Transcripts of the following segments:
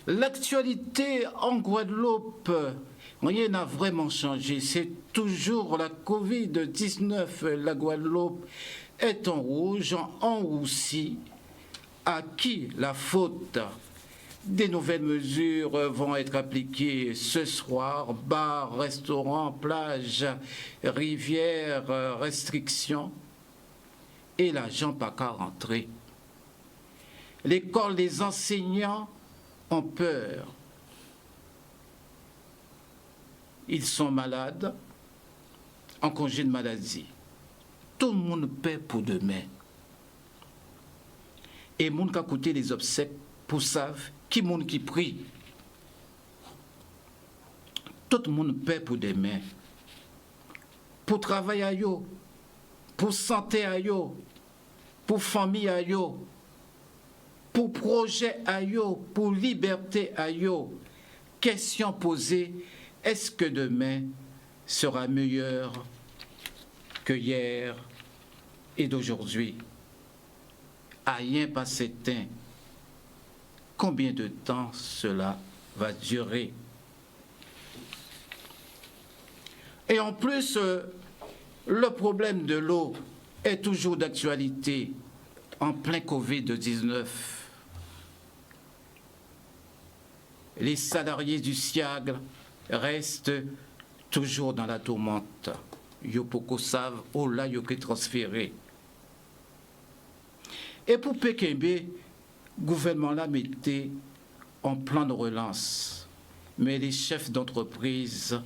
L'actualité en Guadeloupe, rien n'a vraiment changé. C'est toujours la Covid-19. La Guadeloupe est en rouge, en roussi. À qui la faute? Des nouvelles mesures vont être appliquées ce soir. Bars, restaurants, plages, rivières, restrictions. Et l'argent pas qu'à rentrer. L'école des enseignants ont peur. Ils sont malades, en congé de maladie. Tout le monde paie pour demain. Et le monde qui a coûté les obsèques pour savent qui monde qui prie. Tout le monde paie pour demain. Pour travail à yo, pour santé à yo, pour famille à yo, pour projet à yo, pour liberté à yo. Question posée, est-ce que demain sera meilleur que hier et d'aujourd'hui? À rien pas certain. Combien de temps cela va durer? Et en plus, le problème de l'eau est toujours d'actualité en plein Covid-19. Les salariés du SIAG restent toujours dans la tourmente. Yo poko savent, oh là, yo qui transféré. Et pour Pekembe, le gouvernement l'a mettait en plan de relance. Mais les chefs d'entreprise,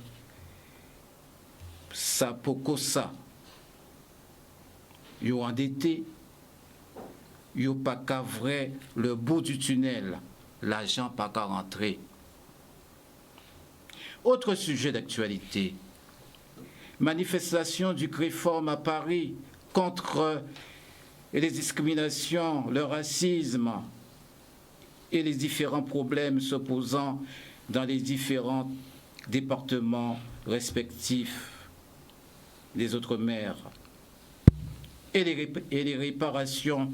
ça poko ça. Yo endetté, yo pas qu'à vrai le bout du tunnel. L'argent pas qu'à rentrer. Autre sujet d'actualité. Manifestation du CREFORM à Paris contre les discriminations, le racisme et les différents problèmes s'opposant dans les différents départements respectifs des Outre-mer et les réparations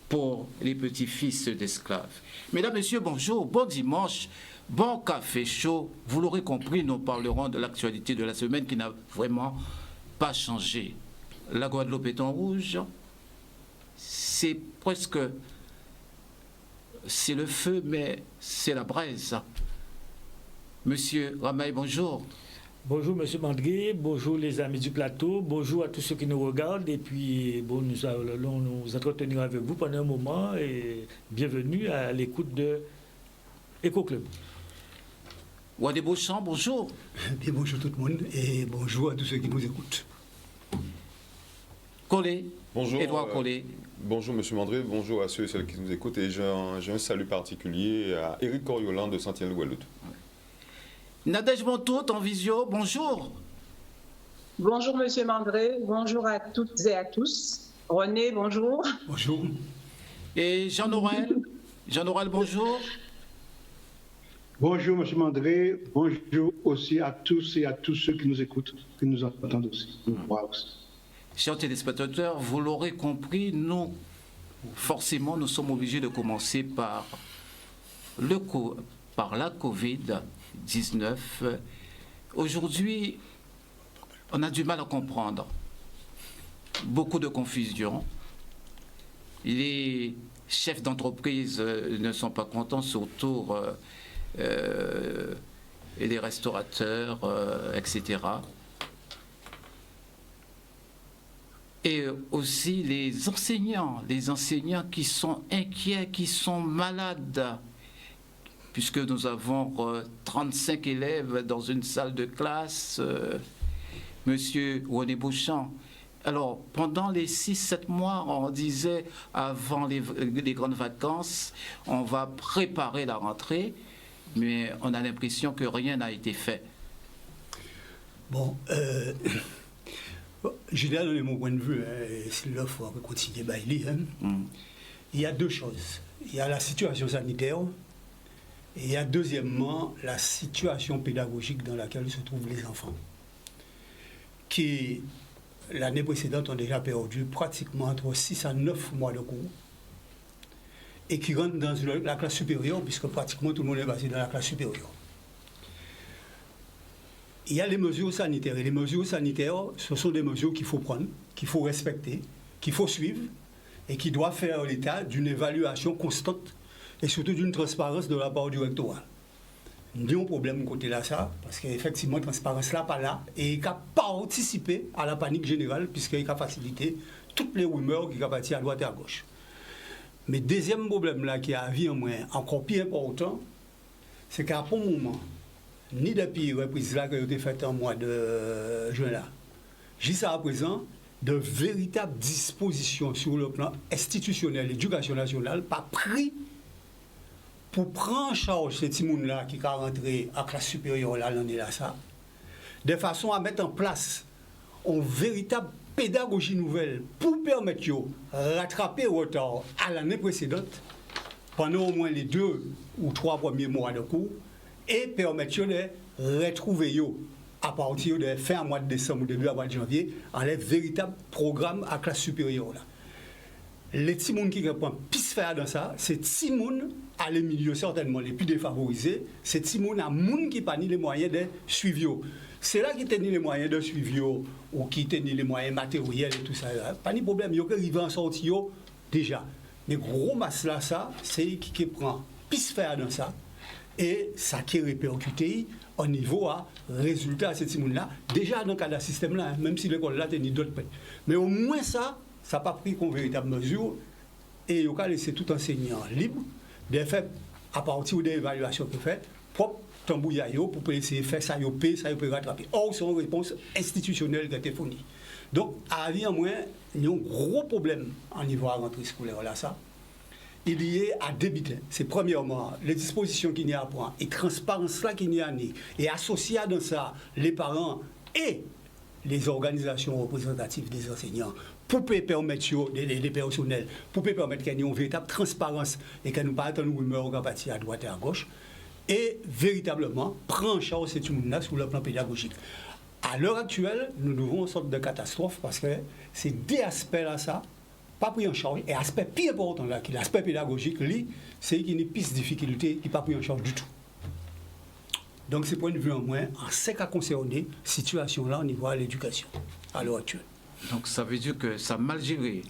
pour les petits-fils d'esclaves. Mesdames, Messieurs, bonjour, bon dimanche, bon café chaud. Vous l'aurez compris, nous parlerons de l'actualité de la semaine qui n'a vraiment pas changé. La Guadeloupe est en rouge. C'est presque... c'est le feu, mais c'est la braise. Monsieur Ramaï, bonjour. Bonjour Monsieur Mandré, bonjour les amis du plateau, bonjour à tous ceux qui nous regardent et puis bon, nous allons nous entretenir avec vous pendant un moment et bienvenue à l'écoute de Eco Club. Wadé Beauchamp, bonjour. Bien, bonjour tout le monde et bonjour à tous ceux qui nous écoutent. Collet. Bonjour, Édouard Collet. Bonjour Monsieur Mandré, bonjour à ceux et celles qui nous écoutent et j'ai un salut particulier à Éric Coriolan de Saint-Étienne-le-Guadeloupe. Nadège Montout en visio, bonjour. Bonjour Monsieur Mandré, bonjour à toutes et à tous. René, bonjour. Bonjour. Et Jean-Noël. Jean-Noël, bonjour. Bonjour Monsieur Mandré, bonjour aussi à tous et à tous ceux qui nous écoutent, qui nous entendent aussi. Chers téléspectateurs, vous l'aurez compris, nous, forcément, nous sommes obligés de commencer par la Covid-19. Aujourd'hui, on a du mal à comprendre. Beaucoup de confusion. Les chefs d'entreprise ne sont pas contents, surtout les restaurateurs, etc. Et aussi les enseignants qui sont inquiets, qui sont malades, puisque nous avons 35 élèves dans une salle de classe. Monsieur René Beauchamp. Alors, pendant les 6-7 mois, on disait, avant les grandes vacances, on va préparer la rentrée, mais on a l'impression que rien n'a été fait. Bon, j'ai déjà donné mon point de vue, c'est là qu'il faut continuer à bailler. il y a deux choses. Il y a la situation sanitaire et il y a deuxièmement la situation pédagogique dans laquelle se trouvent les enfants, qui l'année précédente ont déjà perdu pratiquement entre 6 à 9 mois de cours et qui rentrent dans la classe supérieure, puisque pratiquement tout le monde est passé dans la classe supérieure. Il y a les mesures sanitaires, et les mesures sanitaires, ce sont des mesures qu'il faut prendre, qu'il faut respecter, qu'il faut suivre, et qui doivent faire l'état d'une évaluation constante, et surtout d'une transparence de la part du rectorat. Nous avons un problème côté là, ça, parce qu'effectivement, la transparence là, pas là, et il a participé à la panique générale, puisqu'il a facilité toutes les rumeurs qui ont parti à droite et à gauche. Mais deuxième problème là, qui a vu encore plus important, c'est qu'à un moment, ni depuis la reprise là qui a été faite en mois de juin là, jusqu'à présent, de véritables dispositions sur le plan institutionnel, l'éducation nationale, pas pris pour prendre en charge ces petits monde là qui sont rentrés en classe supérieure là, l'année là, ça, de façon à mettre en place une véritable pédagogie nouvelle pour permettre de rattraper le retard à l'année précédente pendant au moins les 2 ou 3 premiers mois de cours et permettre de retrouver à partir de fin mois de décembre ou début mois de janvier en les véritables programmes à classe supérieure là. Les petits monde qui reprennent piste faire dans ça, c'est petits monde à les milieux certainement les plus défavorisés, c'est petits monde à monde qui pas ni les moyens de suivre. C'est là qui tenait les moyens de suivre ou qui tenait les moyens matériels et tout ça. Pas de problème, il y a arrivé en sortie déjà. Mais gros masse là, ça, c'est qui prend piste faire dans ça et ça qui est répercuté au niveau à résultat à ce petit monde là. Déjà dans le cas de système là, même si l'école là tenait d'autres peines. Mais au moins ça n'a pas pris comme véritable mesure et il a laissé tout enseignant libre de faire à partir de l'évaluation qu'il fait propre tambouillage pour essayer de faire ça, ça peut rattraper. Or, c'est une réponse institutionnelle qui a été fournie. Donc, à vie en moins, il y a un gros problème au niveau de la rentrée scolaire là, ça. Il y a à débiter. C'est premièrement les dispositions qu'il y a à prendre et transparence là qu'il y a et associer dans ça les parents et les organisations représentatives des enseignants pour permettre des personnels, pour permettre qu'il y ait une véritable transparence et que nous ne pas attendre rumeurs à partir à droite et à gauche. Et véritablement prendre en charge cette monde-là sur le plan pédagogique. À l'heure actuelle, nous devons une sorte de catastrophe parce que c'est deux aspects-là, ça, pas pris en charge. Et l'aspect plus important là, qui est l'aspect pédagogique, lui, c'est qu'il y a une piste de difficulté qui n'est pas pris en charge du tout. Donc, c'est point de vue en moins, en ce qui a concerné la situation-là au niveau de l'éducation, à l'heure actuelle. Donc, ça veut dire que ça a mal géré.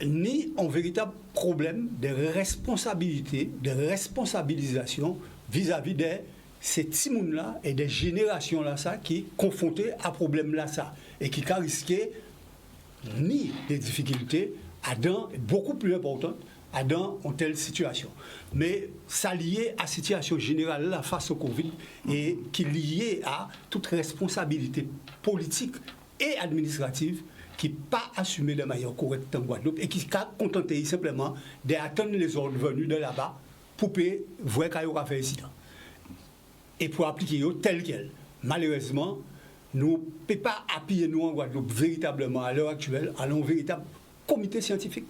Ni un véritable problème de responsabilité, de responsabilisation vis-à-vis de ces petits monde-là et des générations-là ça, qui sont confrontées à ce problème-là ça, et qui ont risqué ni des difficultés à dans, beaucoup plus importantes dans une telle situation. Mais ça lié à la situation générale là, face au Covid et qui est lié à toute responsabilité politique et administrative qui n'a pas assumé de manière correcte en Guadeloupe et qui a contenté simplement d'attendre les ordres venus de là-bas pour voir qu'il y a fait incident. Et pour appliquer tel quel. Malheureusement, nous ne pouvons pas appuyer nous en Guadeloupe véritablement à l'heure actuelle à un véritable comité scientifique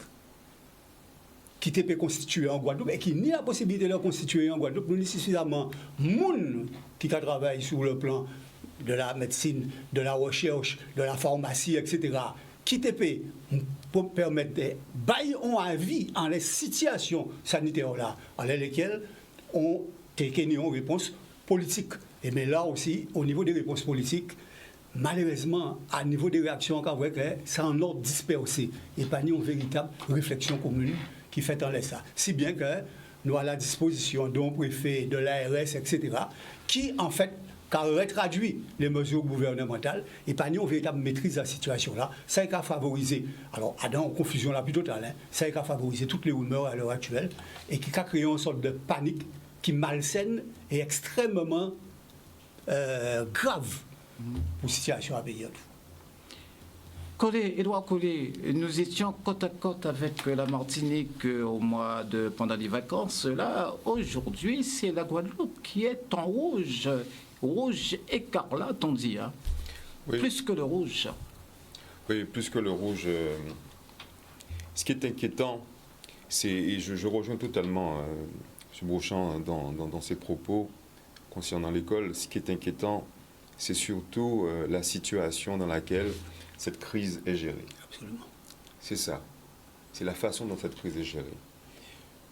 qui peut constituer en Guadeloupe et qui n'a la possibilité de le constituer en Guadeloupe. Nous avons suffisamment de monde qui travaille sur le plan de la médecine, de la recherche, de la pharmacie, etc., qui peut permettre de bailler un avis en les situations sanitaires-là, en lesquelles on a une réponse politique. Et mais là aussi, au niveau des réponses politiques, malheureusement, à niveau des réactions, c'est en ordre dispersé et pas une véritable réflexion commune qui fait en laisse ça. Si bien que nous avons à la disposition d'un préfet, de l'ARS, etc., qui en fait a retraduit les mesures gouvernementales et pas une véritable maîtrise de la situation-là. Ça a favorisé, alors dans une confusion la plus totale, ça a favorisé toutes les rumeurs à l'heure actuelle et qui a créé une sorte de panique qui malsaine et extrêmement grave pour la situation à payer. Édouard Collet, nous étions côte à côte avec la Martinique pendant les vacances. Là, aujourd'hui, c'est la Guadeloupe qui est en rouge. Rouge écarlate, on dit. Hein. Oui. Plus que le rouge. Oui, plus que le rouge. Ce qui est inquiétant, Et je rejoins totalement M. Beauchamp dans ses propos concernant l'école. Ce qui est inquiétant, c'est surtout la situation dans laquelle cette crise est gérée. Absolument. C'est ça. C'est la façon dont cette crise est gérée.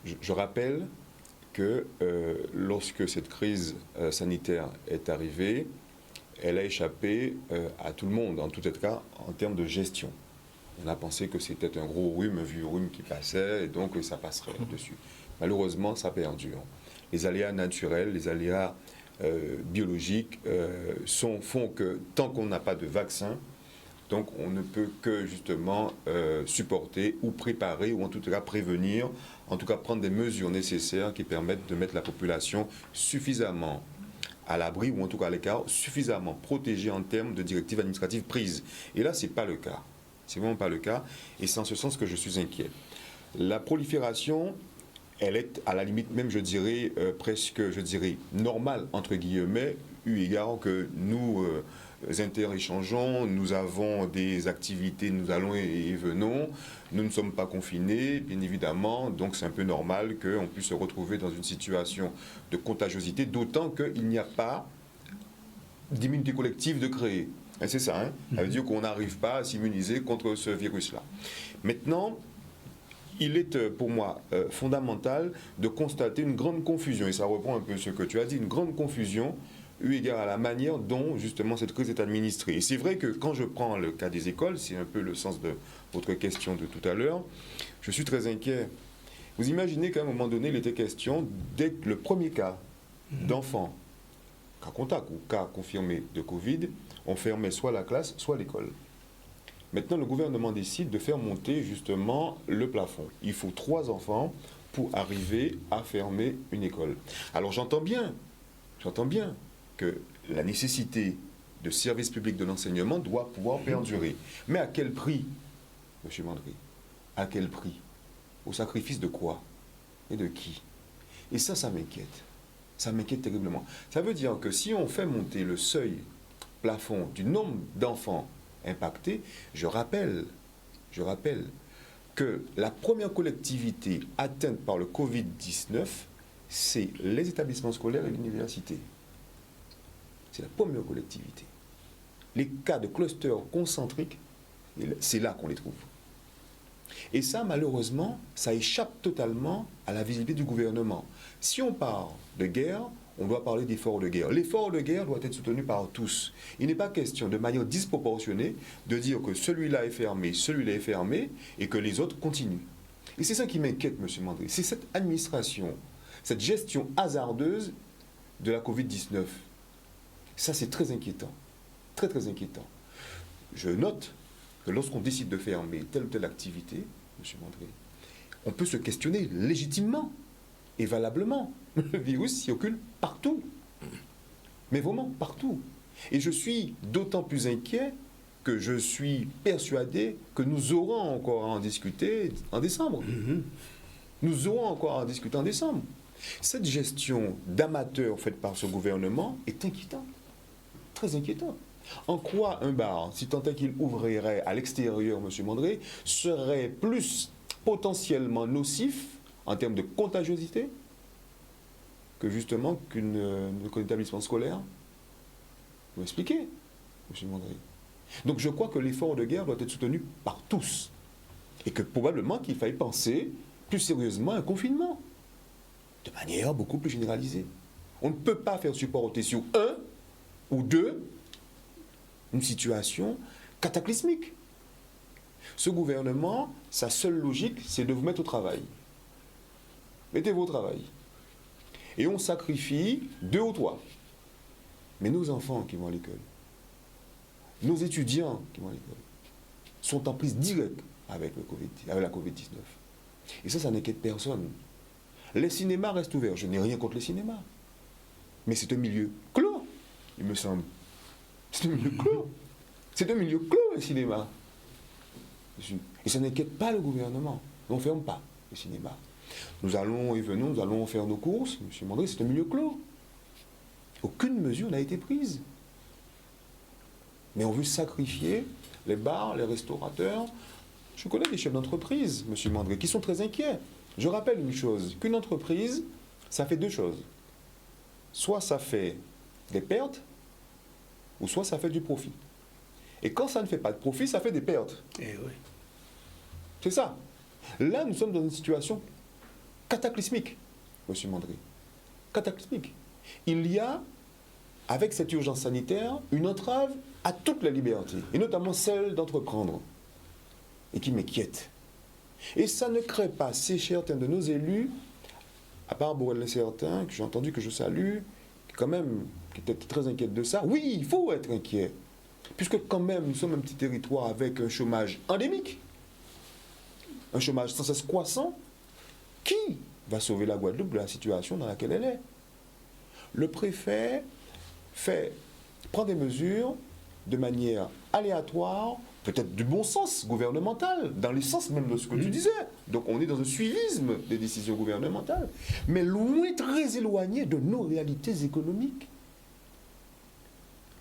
Je rappelle que lorsque cette crise sanitaire est arrivée, elle a échappé à tout le monde, en tout cas en termes de gestion. On a pensé que c'était un gros rhume, un vieux rhume qui passait, et donc ça passerait dessus. Malheureusement, ça perdure. Les aléas naturels, les aléas biologiques font que tant qu'on n'a pas de vaccin, donc on ne peut que justement supporter ou préparer, ou en tout cas prévenir, en tout cas prendre des mesures nécessaires qui permettent de mettre la population suffisamment à l'abri, ou en tout cas à l'écart, suffisamment protégée en termes de directives administratives prises. Et là, ce n'est pas le cas. C'est vraiment pas le cas, et c'est en ce sens que je suis inquiet. La prolifération, elle est à la limite même, je dirais, presque, normale, entre guillemets, eu égard que nous interéchangeons, nous avons des activités, nous allons et venons, nous ne sommes pas confinés, bien évidemment, donc c'est un peu normal qu'on puisse se retrouver dans une situation de contagiosité, d'autant qu'il n'y a pas d'immunité collective de créer. Et c'est ça, hein? Ça veut dire qu'on n'arrive pas à s'immuniser contre ce virus-là. Maintenant, il est pour moi fondamental de constater une grande confusion, et ça reprend un peu ce que tu as dit, une grande confusion eu égard à la manière dont justement cette crise est administrée. Et c'est vrai que quand je prends le cas des écoles, c'est un peu le sens de votre question de tout à l'heure, je suis très inquiet. Vous imaginez qu'à un moment donné, il était question, dès que le premier cas d'enfant, cas contact ou cas confirmé de Covid, on fermait soit la classe, soit l'école. Maintenant, le gouvernement décide de faire monter justement le plafond. Il faut 3 enfants pour arriver à fermer une école. Alors j'entends bien que la nécessité de service public de l'enseignement doit pouvoir perdurer. Mais à quel prix, M. Mandry? À quel prix? Au sacrifice de quoi? Et de qui? Et ça m'inquiète. Ça m'inquiète terriblement. Ça veut dire que si on fait monter le seuil plafond du nombre d'enfants impactés, je rappelle que la première collectivité atteinte par le Covid-19, c'est les établissements scolaires et l'université. C'est la première collectivité. Les cas de clusters concentriques, c'est là qu'on les trouve. Et ça, malheureusement, ça échappe totalement à la visibilité du gouvernement. Si on parle de guerre, on doit parler d'effort de guerre. L'effort de guerre doit être soutenu par tous. Il n'est pas question de manière disproportionnée de dire que celui-là est fermé, et que les autres continuent. Et c'est ça qui m'inquiète, M. Mandry. C'est cette administration, cette gestion hasardeuse de la Covid-19. Ça, c'est très inquiétant. Très, très inquiétant. Je note que lorsqu'on décide de fermer telle ou telle activité, M. Mandry, on peut se questionner légitimement et valablement. Le virus circule partout. Mais vraiment partout. Et je suis d'autant plus inquiet que je suis persuadé que nous aurons encore à en discuter en décembre. Nous aurons encore à en discuter en décembre. Cette gestion d'amateur faite par ce gouvernement est inquiétante. Très inquiétante. En quoi un bar, si tant est qu'il ouvrirait à l'extérieur, M. Mandry, serait plus potentiellement nocif en termes de contagiosité que justement qu'un établissement scolaire? Vous m'expliquez, M. Mandry. Donc je crois que l'effort de guerre doit être soutenu par tous. Et que probablement qu'il faille penser plus sérieusement à un confinement. De manière beaucoup plus généralisée. On ne peut pas faire supporter sur un ou deux une situation cataclysmique. Ce gouvernement, sa seule logique, c'est de vous mettre au travail. Mettez-vous au travail. Et on sacrifie 2 ou 3. Mais nos enfants qui vont à l'école, nos étudiants qui vont à l'école, sont en prise directe avec la Covid-19. Et ça n'inquiète personne. Les cinémas restent ouverts. Je n'ai rien contre les cinémas. Mais c'est un milieu clos, il me semble. C'est un milieu clos. C'est un milieu clos, le cinéma. Et ça n'inquiète pas le gouvernement. On ne ferme pas le cinéma. Nous allons et venons, nous allons faire nos courses. M. Mandry, c'est un milieu clos. Aucune mesure n'a été prise. Mais on veut sacrifier les bars, les restaurateurs. Je connais des chefs d'entreprise, M. Mandry, qui sont très inquiets. Je rappelle une chose, qu'une entreprise, ça fait deux choses. Soit ça fait des pertes, ou soit ça fait du profit. Et quand ça ne fait pas de profit, ça fait des pertes. Eh oui. C'est ça. Là, nous sommes dans une situation cataclysmique, M. Mandry. Cataclysmique. Il y a, avec cette urgence sanitaire, une entrave à toutes les libertés, et notamment celle d'entreprendre, et qui m'inquiète. Et ça ne crée pas chez certains de nos élus, à part Borel Certain, que j'ai entendu, que je salue, qui était très inquiète de ça. Oui, il faut être inquiet, puisque quand même, nous sommes un petit territoire avec un chômage endémique, un chômage sans cesse croissant. Qui va sauver la Guadeloupe de la situation dans laquelle elle est? Le préfet prend des mesures de manière aléatoire, peut-être du bon sens gouvernemental, dans le sens même de ce que tu disais. Donc on est dans un suivisme des décisions gouvernementales, mais loin, très éloigné de nos réalités économiques.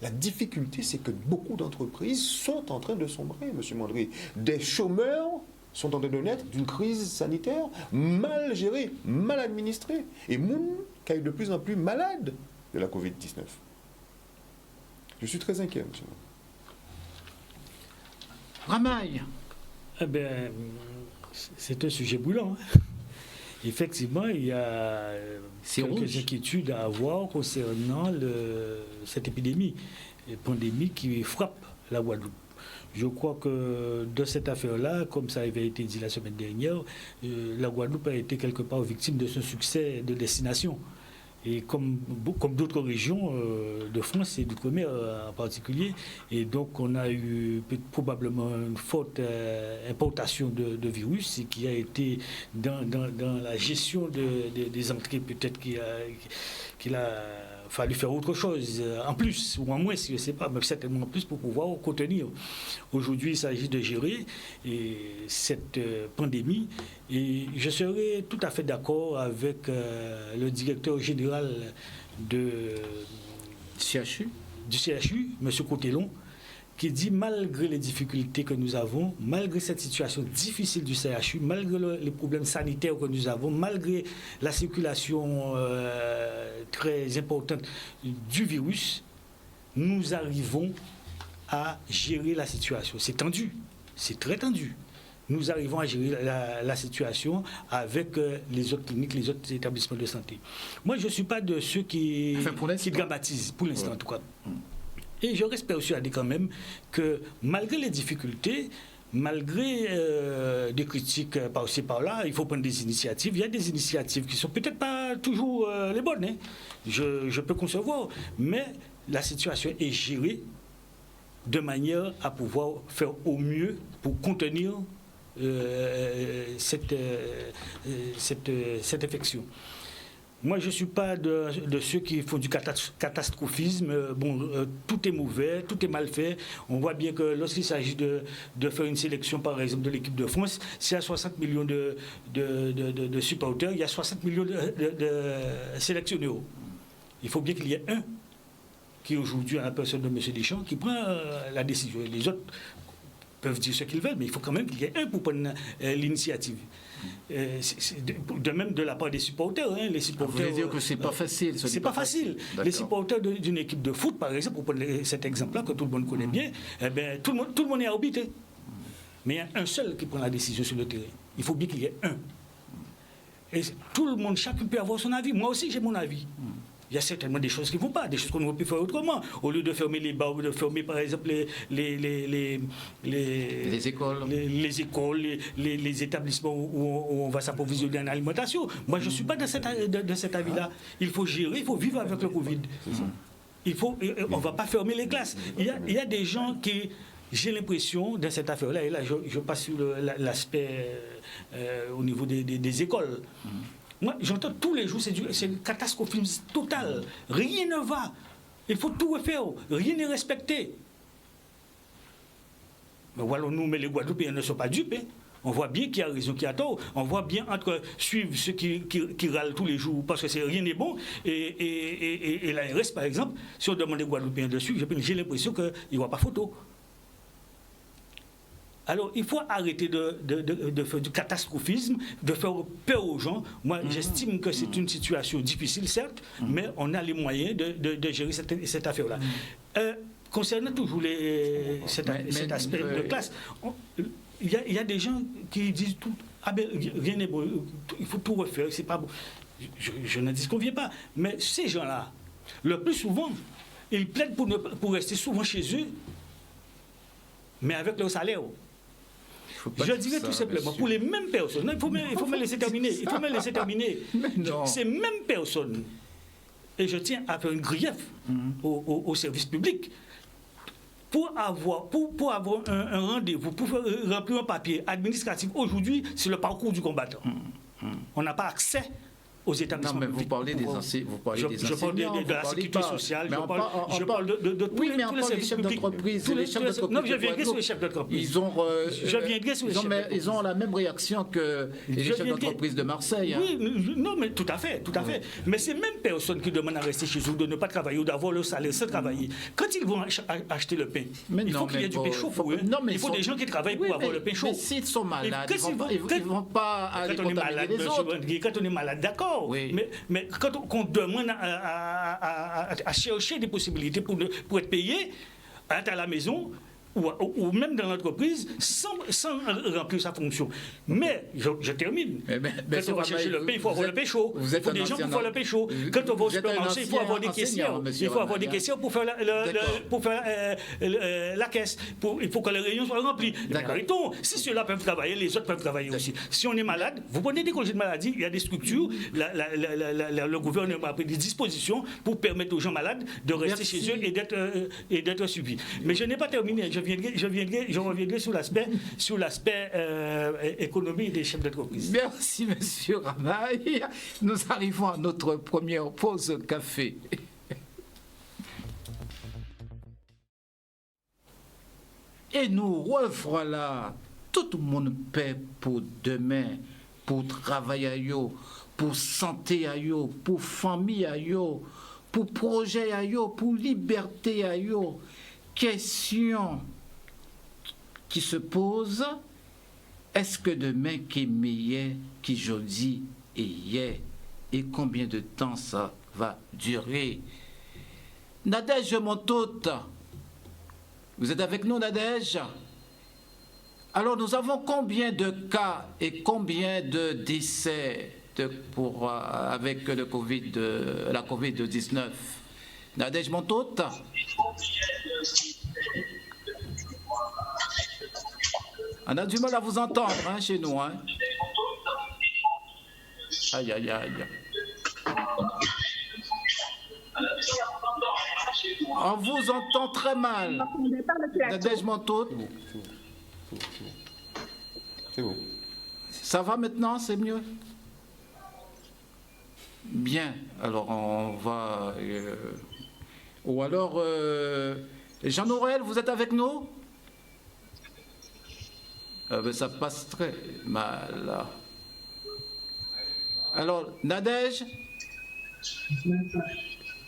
La difficulté, c'est que beaucoup d'entreprises sont en train de sombrer, M. Mandry. Des chômeurs sont en train de naître d'une crise sanitaire mal gérée, mal administrée, et moun qui est de plus en plus malade de la Covid-19. Je suis très inquiet, M. Mandry. Ramaille. Eh bien, c'est un sujet brûlant. Hein. Effectivement, il y a quelques inquiétudes à avoir concernant cette épidémie, pandémie qui frappe la Guadeloupe. Je crois que dans cette affaire-là, comme ça avait été dit la semaine dernière, la Guadeloupe a été quelque part victime de ce succès de destination. Et comme d'autres régions de France et d'outre-mer en particulier, et donc on a eu probablement une forte importation de virus et qui a été dans la gestion des entrées, peut-être qu'il a fallu faire autre chose en plus, ou en moins, je ne sais pas, mais certainement en plus pour pouvoir contenir. Aujourd'hui, il s'agit de gérer cette pandémie, et je serai tout à fait d'accord avec le directeur général du CHU, M. Cotelon, qui dit, malgré les difficultés que nous avons, malgré cette situation difficile du CHU, malgré les problèmes sanitaires que nous avons, malgré la circulation très importante du virus, nous arrivons à gérer la situation. C'est tendu, c'est très tendu. Nous arrivons à gérer la situation avec les autres cliniques, les autres établissements de santé. Moi, je ne suis pas de ceux qui dramatisent, pour l'instant en tout cas. Et je reste persuadé quand même que malgré les difficultés, malgré des critiques par-ci par-là, il faut prendre des initiatives. Il y a des initiatives qui ne sont peut-être pas toujours les bonnes, hein. Je peux concevoir, mais la situation est gérée de manière à pouvoir faire au mieux pour contenir cette infection. Moi, je ne suis pas de ceux qui font du catastrophisme. Tout est mauvais, tout est mal fait. On voit bien que lorsqu'il s'agit de faire une sélection, par exemple, de l'équipe de France, s'il y a 60 millions de supporters, il y a 60 millions de sélectionneurs. Il faut bien qu'il y ait un qui, aujourd'hui, à la personne de M. Deschamps, qui prend la décision. Les autres peuvent dire ce qu'ils veulent, mais il faut quand même qu'il y ait un pour prendre l'initiative. De même de la part des supporters. Hein, les supporters, vous voulez dire que c'est pas facile. C'est pas facile. Les supporters d'une équipe de foot, par exemple, pour prendre cet exemple-là que tout le monde connaît bien, eh bien, tout le monde est arbitré. Mais il y a un seul qui prend la décision sur le terrain. Il faut bien qu'il y ait un. Et tout le monde, chacun peut avoir son avis. Moi aussi, j'ai mon avis. Il y a certainement des choses qui ne vont pas, des choses qu'on aurait pu faire autrement. Au lieu de fermer les bars, de fermer par exemple les écoles, les établissements où on va s'approvisionner en alimentation. Moi, je ne suis pas de cet avis-là. Il faut gérer, il faut vivre avec le Covid. On ne va pas fermer les classes. Il y a des gens qui... J'ai l'impression, dans cette affaire-là, et là je passe sur l'aspect au niveau des écoles. Moi, j'entends tous les jours, c'est une catastrophisme totale. Rien ne va. Il faut tout refaire. Rien n'est respecté. Mais voilà, nous, mais les Guadeloupéens ne sont pas dupes. Hein. On voit bien qu'il y a raison, qu'il y a tort. On voit bien entre suivre ceux qui râlent tous les jours parce que rien n'est bon et l'ARS, par exemple, si on demande les Guadeloupéens de suivre, j'ai l'impression qu'il n'y aura pas photo. Alors, il faut arrêter de faire du catastrophisme, de faire peur aux gens. Moi, j'estime que c'est une situation difficile, certes, mais on a les moyens de gérer cette affaire-là. Concernant toujours cet aspect de classe, il y a des gens qui disent tout, ah ben, rien n'est bon, il faut tout refaire, c'est pas bon. Je ne disconviens pas, mais ces gens-là, le plus souvent, ils plaident pour rester souvent chez eux, mais avec leur salaire. Je dirais tout simplement, monsieur, pour les mêmes personnes, non, il faut me laisser terminer, ces mêmes personnes, et je tiens à faire un grief au service public, pour avoir un rendez-vous, pour remplir un papier administratif, aujourd'hui, c'est le parcours du combattant. On n'a pas accès aux établissements publics. Non, mais vous parlez des enseignants. Je parle de la sécurité sociale, je parle de tous les services chefs d'entreprise. Non, je viendrai sur les chefs d'entreprise. Ils ont la même réaction que les chefs d'entreprise de Marseille. Oui, non, mais tout à fait. Mais ces mêmes personnes qui demandent à rester chez eux, de ne pas travailler ou d'avoir le salaire sans travailler, quand ils vont acheter le pain, il faut qu'il y ait du pain chaud pour eux. Il faut des gens qui travaillent pour avoir le pain chaud. Mais s'ils sont malades, ils ne vont pas aller contaminer les autres. Quand on est malade, d'accord. Oui. Mais quand on demande à chercher des possibilités pour être payé, à la maison ou même dans l'entreprise, sans remplir sa fonction. Mais, je termine. Quand on va chercher le pain, il faut avoir le pain chaud. Il faut des gens pour faire le pain chaud. Quand on va au supermarché, il faut avoir des caissières. Il faut avoir des caissières pour faire la caisse. Il faut que les réunions soient remplies. Mais arrêtons. Si ceux-là peuvent travailler, les autres peuvent travailler aussi. Si on est malade, vous prenez des congés de maladie, il y a des structures, le gouvernement a pris des dispositions pour permettre aux gens malades de rester chez eux et d'être suivis. Mais je n'ai pas terminé. Je reviendrai sur l'aspect économie des chefs d'entreprise. Merci, monsieur Ramaille. Nous arrivons à notre première pause café. Et nous revoilà. Tout le monde paie pour demain, pour travail à yo, pour santé à yo, pour famille à yo, pour projet à yo, pour liberté à yo. Question qui se pose, est-ce que demain qui est meilleur qu'aujourd'hui et hier, et combien de temps ça va durer? Nadège Montoute, vous êtes avec nous, Nadège? Alors nous avons combien de cas et combien de décès avec la COVID-19? Nadège Montoute? On a du mal à vous entendre chez nous. Aïe, aïe, aïe. On vous entend très mal. Nadège Montoute. C'est bon. Ça va maintenant, c'est mieux? Bien, alors on va... Ou alors, Jean-Noël, vous êtes avec nous? Ben, ça passe très mal. Là. Alors, Nadège?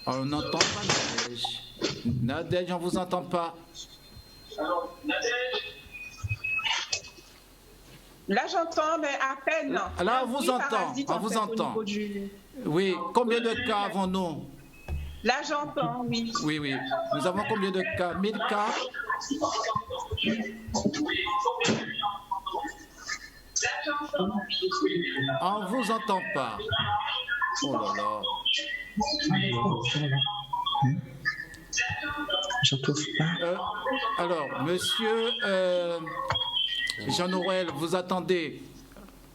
On n'entend pas Nadège. Nadège, on ne vous entend pas. Alors, Nadège? Là, j'entends, mais à peine. Là, on vous entend. On vous entend. Oui, combien de cas avons-nous? Là, j'entends, oui. Oui, oui. Nous avons combien de cas? 1000 cas? On ne vous entend pas. Oh là là. J'entends pas. Alors, monsieur Jean-Noël, vous attendez.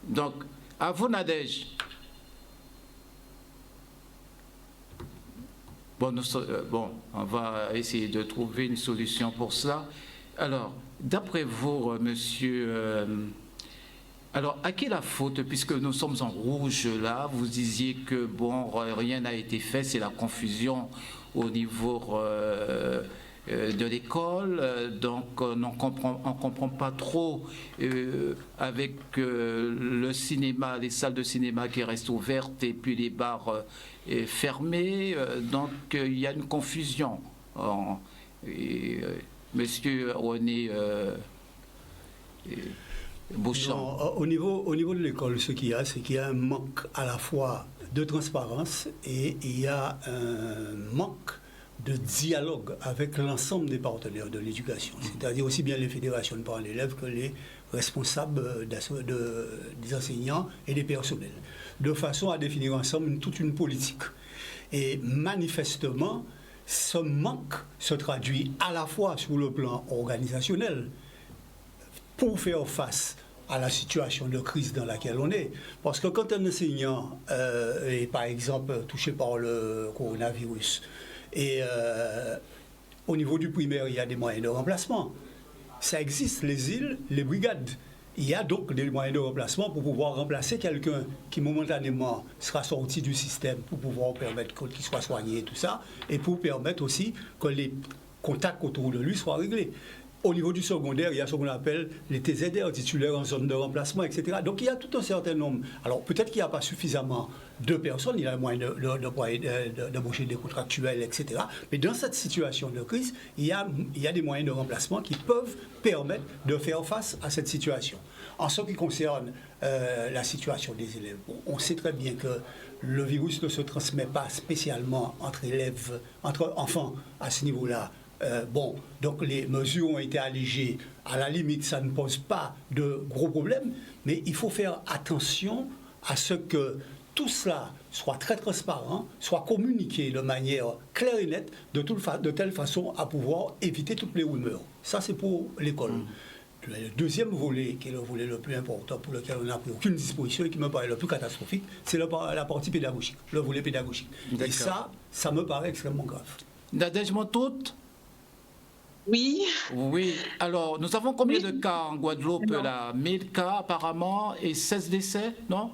Donc, à vous, Nadège. Bon, on va essayer de trouver une solution pour cela. Alors, d'après vous, monsieur, alors à qui la faute, puisque nous sommes en rouge là, vous disiez que bon, rien n'a été fait, c'est la confusion au niveau de l'école, donc on ne comprend pas trop avec le cinéma, les salles de cinéma qui restent ouvertes et puis les bars fermés, donc il y a une confusion. Monsieur René Beauchamp. Non, au niveau de l'école, ce qu'il y a, c'est qu'il y a un manque à la fois de transparence et il y a un manque de dialogue avec l'ensemble des partenaires de l'éducation, c'est-à-dire aussi bien les fédérations de parents d'élèves que les responsables des enseignants et des personnels, de façon à définir ensemble toute une politique. Et manifestement, ce manque se traduit à la fois sur le plan organisationnel pour faire face à la situation de crise dans laquelle on est. Parce que quand un enseignant est par exemple touché par le coronavirus, et au niveau du primaire, il y a des moyens de remplacement. Ça existe, les îles, les brigades. Il y a donc des moyens de remplacement pour pouvoir remplacer quelqu'un qui momentanément sera sorti du système pour pouvoir permettre qu'il soit soigné et tout ça, et pour permettre aussi que les contacts autour de lui soient réglés. Au niveau du secondaire, il y a ce qu'on appelle les TZR, titulaires en zone de remplacement, etc. Donc il y a tout un certain nombre. Alors peut-être qu'il n'y a pas suffisamment de personnes, il y a moyen d'embaucher des contractuels, etc. Mais dans cette situation de crise, il y a des moyens de remplacement qui peuvent permettre de faire face à cette situation. En ce qui concerne la situation des élèves, on sait très bien que le virus ne se transmet pas spécialement entre enfants à ce niveau-là. Donc les mesures ont été allégées. À la limite, ça ne pose pas de gros problèmes, mais il faut faire attention à ce que tout cela soit très transparent, soit communiqué de manière claire et nette, de telle façon à pouvoir éviter toutes les rumeurs. Ça, c'est pour l'école. Le deuxième volet, qui est le volet le plus important pour lequel on n'a pris aucune disposition et qui me paraît le plus catastrophique, c'est la partie pédagogique, le volet pédagogique. Et ça me paraît extrêmement grave. Nadège Montaute? Oui. Oui. Alors, nous avons combien de cas en Guadeloupe là? 1000 cas apparemment et 16 décès, non?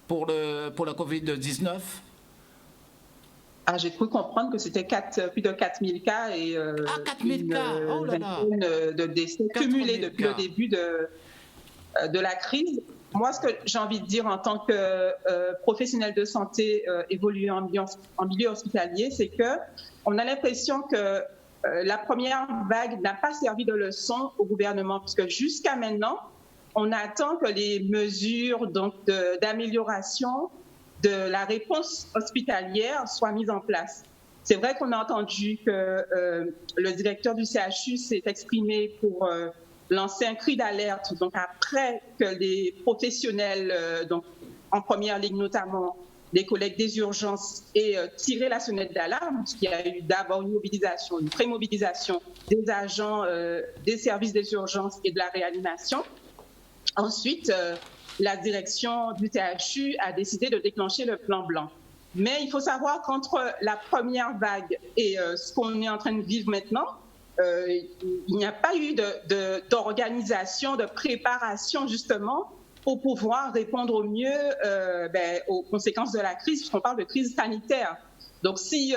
Pour la Covid-19? Ah, j'ai cru comprendre que c'était plus de 4000 cas et 4000 cas, oh là là, de décès cumulés depuis le début de la crise. Moi, ce que j'ai envie de dire en tant que professionnel de santé évoluant en milieu hospitalier, c'est qu'on a l'impression que la première vague n'a pas servi de leçon au gouvernement, puisque jusqu'à maintenant, on attend que les mesures d'amélioration de la réponse hospitalière soient mises en place. C'est vrai qu'on a entendu que le directeur du CHU s'est exprimé pour lancer un cri d'alerte, donc après que les professionnels, donc en première ligne notamment, les collègues des urgences aient tiré la sonnette d'alarme, parce qu'il y a eu d'abord une mobilisation, une pré-mobilisation des agents des services des urgences et de la réanimation. Ensuite, la direction du CHU a décidé de déclencher le plan blanc. Mais il faut savoir qu'entre la première vague et ce qu'on est en train de vivre maintenant, il n'y a pas eu d'organisation, de préparation justement pour pouvoir répondre au mieux aux conséquences de la crise, puisqu'on parle de crise sanitaire. Donc si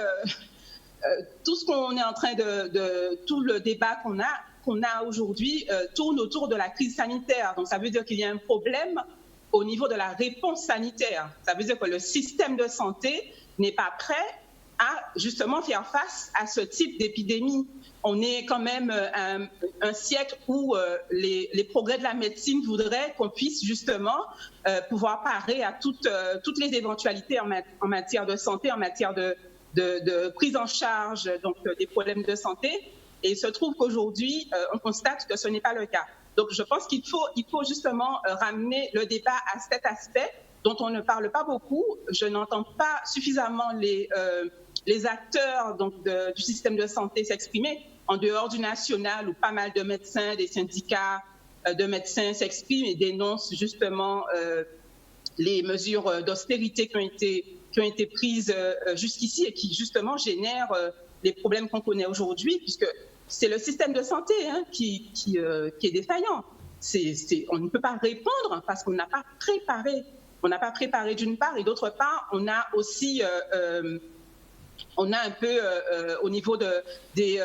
tout ce qu'on est en train tout le débat qu'on a aujourd'hui tourne autour de la crise sanitaire. Donc ça veut dire qu'il y a un problème au niveau de la réponse sanitaire. Ça veut dire que le système de santé n'est pas prêt à justement faire face à ce type d'épidémie. On est quand même un siècle où les progrès de la médecine voudraient qu'on puisse justement pouvoir parer à toutes les éventualités en matière de santé, en matière de prise en charge donc, des problèmes de santé. Et il se trouve qu'aujourd'hui, on constate que ce n'est pas le cas. Donc je pense qu'il faut justement ramener le débat à cet aspect dont on ne parle pas beaucoup. Je n'entends pas suffisamment les acteurs donc, du système de santé s'exprimer en dehors du national où pas mal de médecins, des syndicats de médecins s'expriment et dénoncent justement les mesures d'austérité qui ont été prises jusqu'ici et qui justement génèrent les problèmes qu'on connaît aujourd'hui, puisque c'est le système de santé qui est défaillant. On ne peut pas répondre parce qu'on n'a pas préparé. On n'a pas préparé d'une part, et d'autre part, on a aussi, on a un peu au niveau des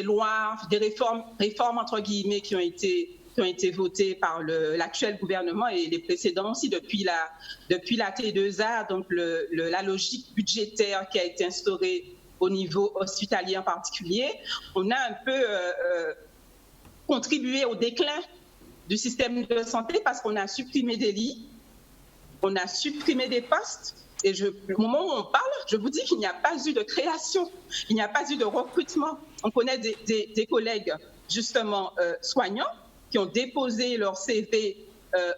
lois, des réformes entre guillemets qui ont été votées par l'actuel gouvernement et les précédents aussi depuis la T2A, donc la logique budgétaire qui a été instaurée au niveau hospitalier en particulier. On a un peu contribué au déclin du système de santé parce qu'on a supprimé des lits, on a supprimé des postes. Et au moment où on parle, je vous dis qu'il n'y a pas eu de création, il n'y a pas eu de recrutement. On connaît des collègues, justement, soignants, qui ont déposé leur CV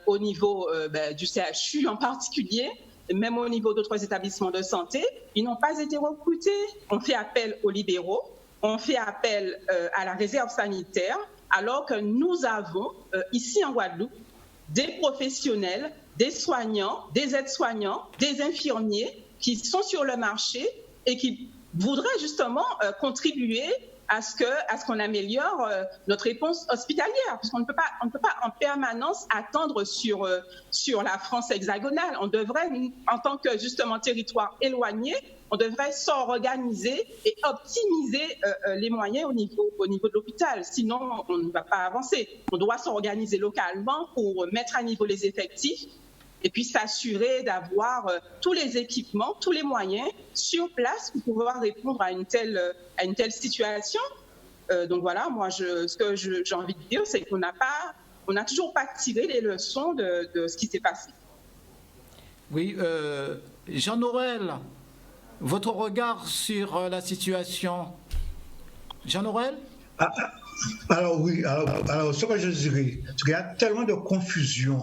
au niveau du CHU en particulier, et même au niveau d'autres établissements de santé. Ils n'ont pas été recrutés. On fait appel aux libéraux, on fait appel à la réserve sanitaire, alors que nous avons, ici en Guadeloupe, des professionnels, des soignants, des aides-soignants, des infirmiers qui sont sur le marché et qui voudraient justement contribuer à ce qu'on améliore notre réponse hospitalière, puisqu'on ne peut pas en permanence attendre sur la France hexagonale. On devrait, en tant que justement territoire éloigné, on devrait s'organiser et optimiser les moyens au niveau de l'hôpital. Sinon, on ne va pas avancer. On doit s'organiser localement pour mettre à niveau les effectifs et puis s'assurer d'avoir tous les équipements, tous les moyens sur place pour pouvoir répondre à une telle situation. Donc voilà, moi, ce que j'ai envie de dire, c'est qu'on n'a toujours pas tiré les leçons de ce qui s'est passé. Oui, Jean-Noël, votre regard sur la situation. Jean-Noël ? Alors oui, alors ce que je dirais, c'est qu'il y a tellement de confusion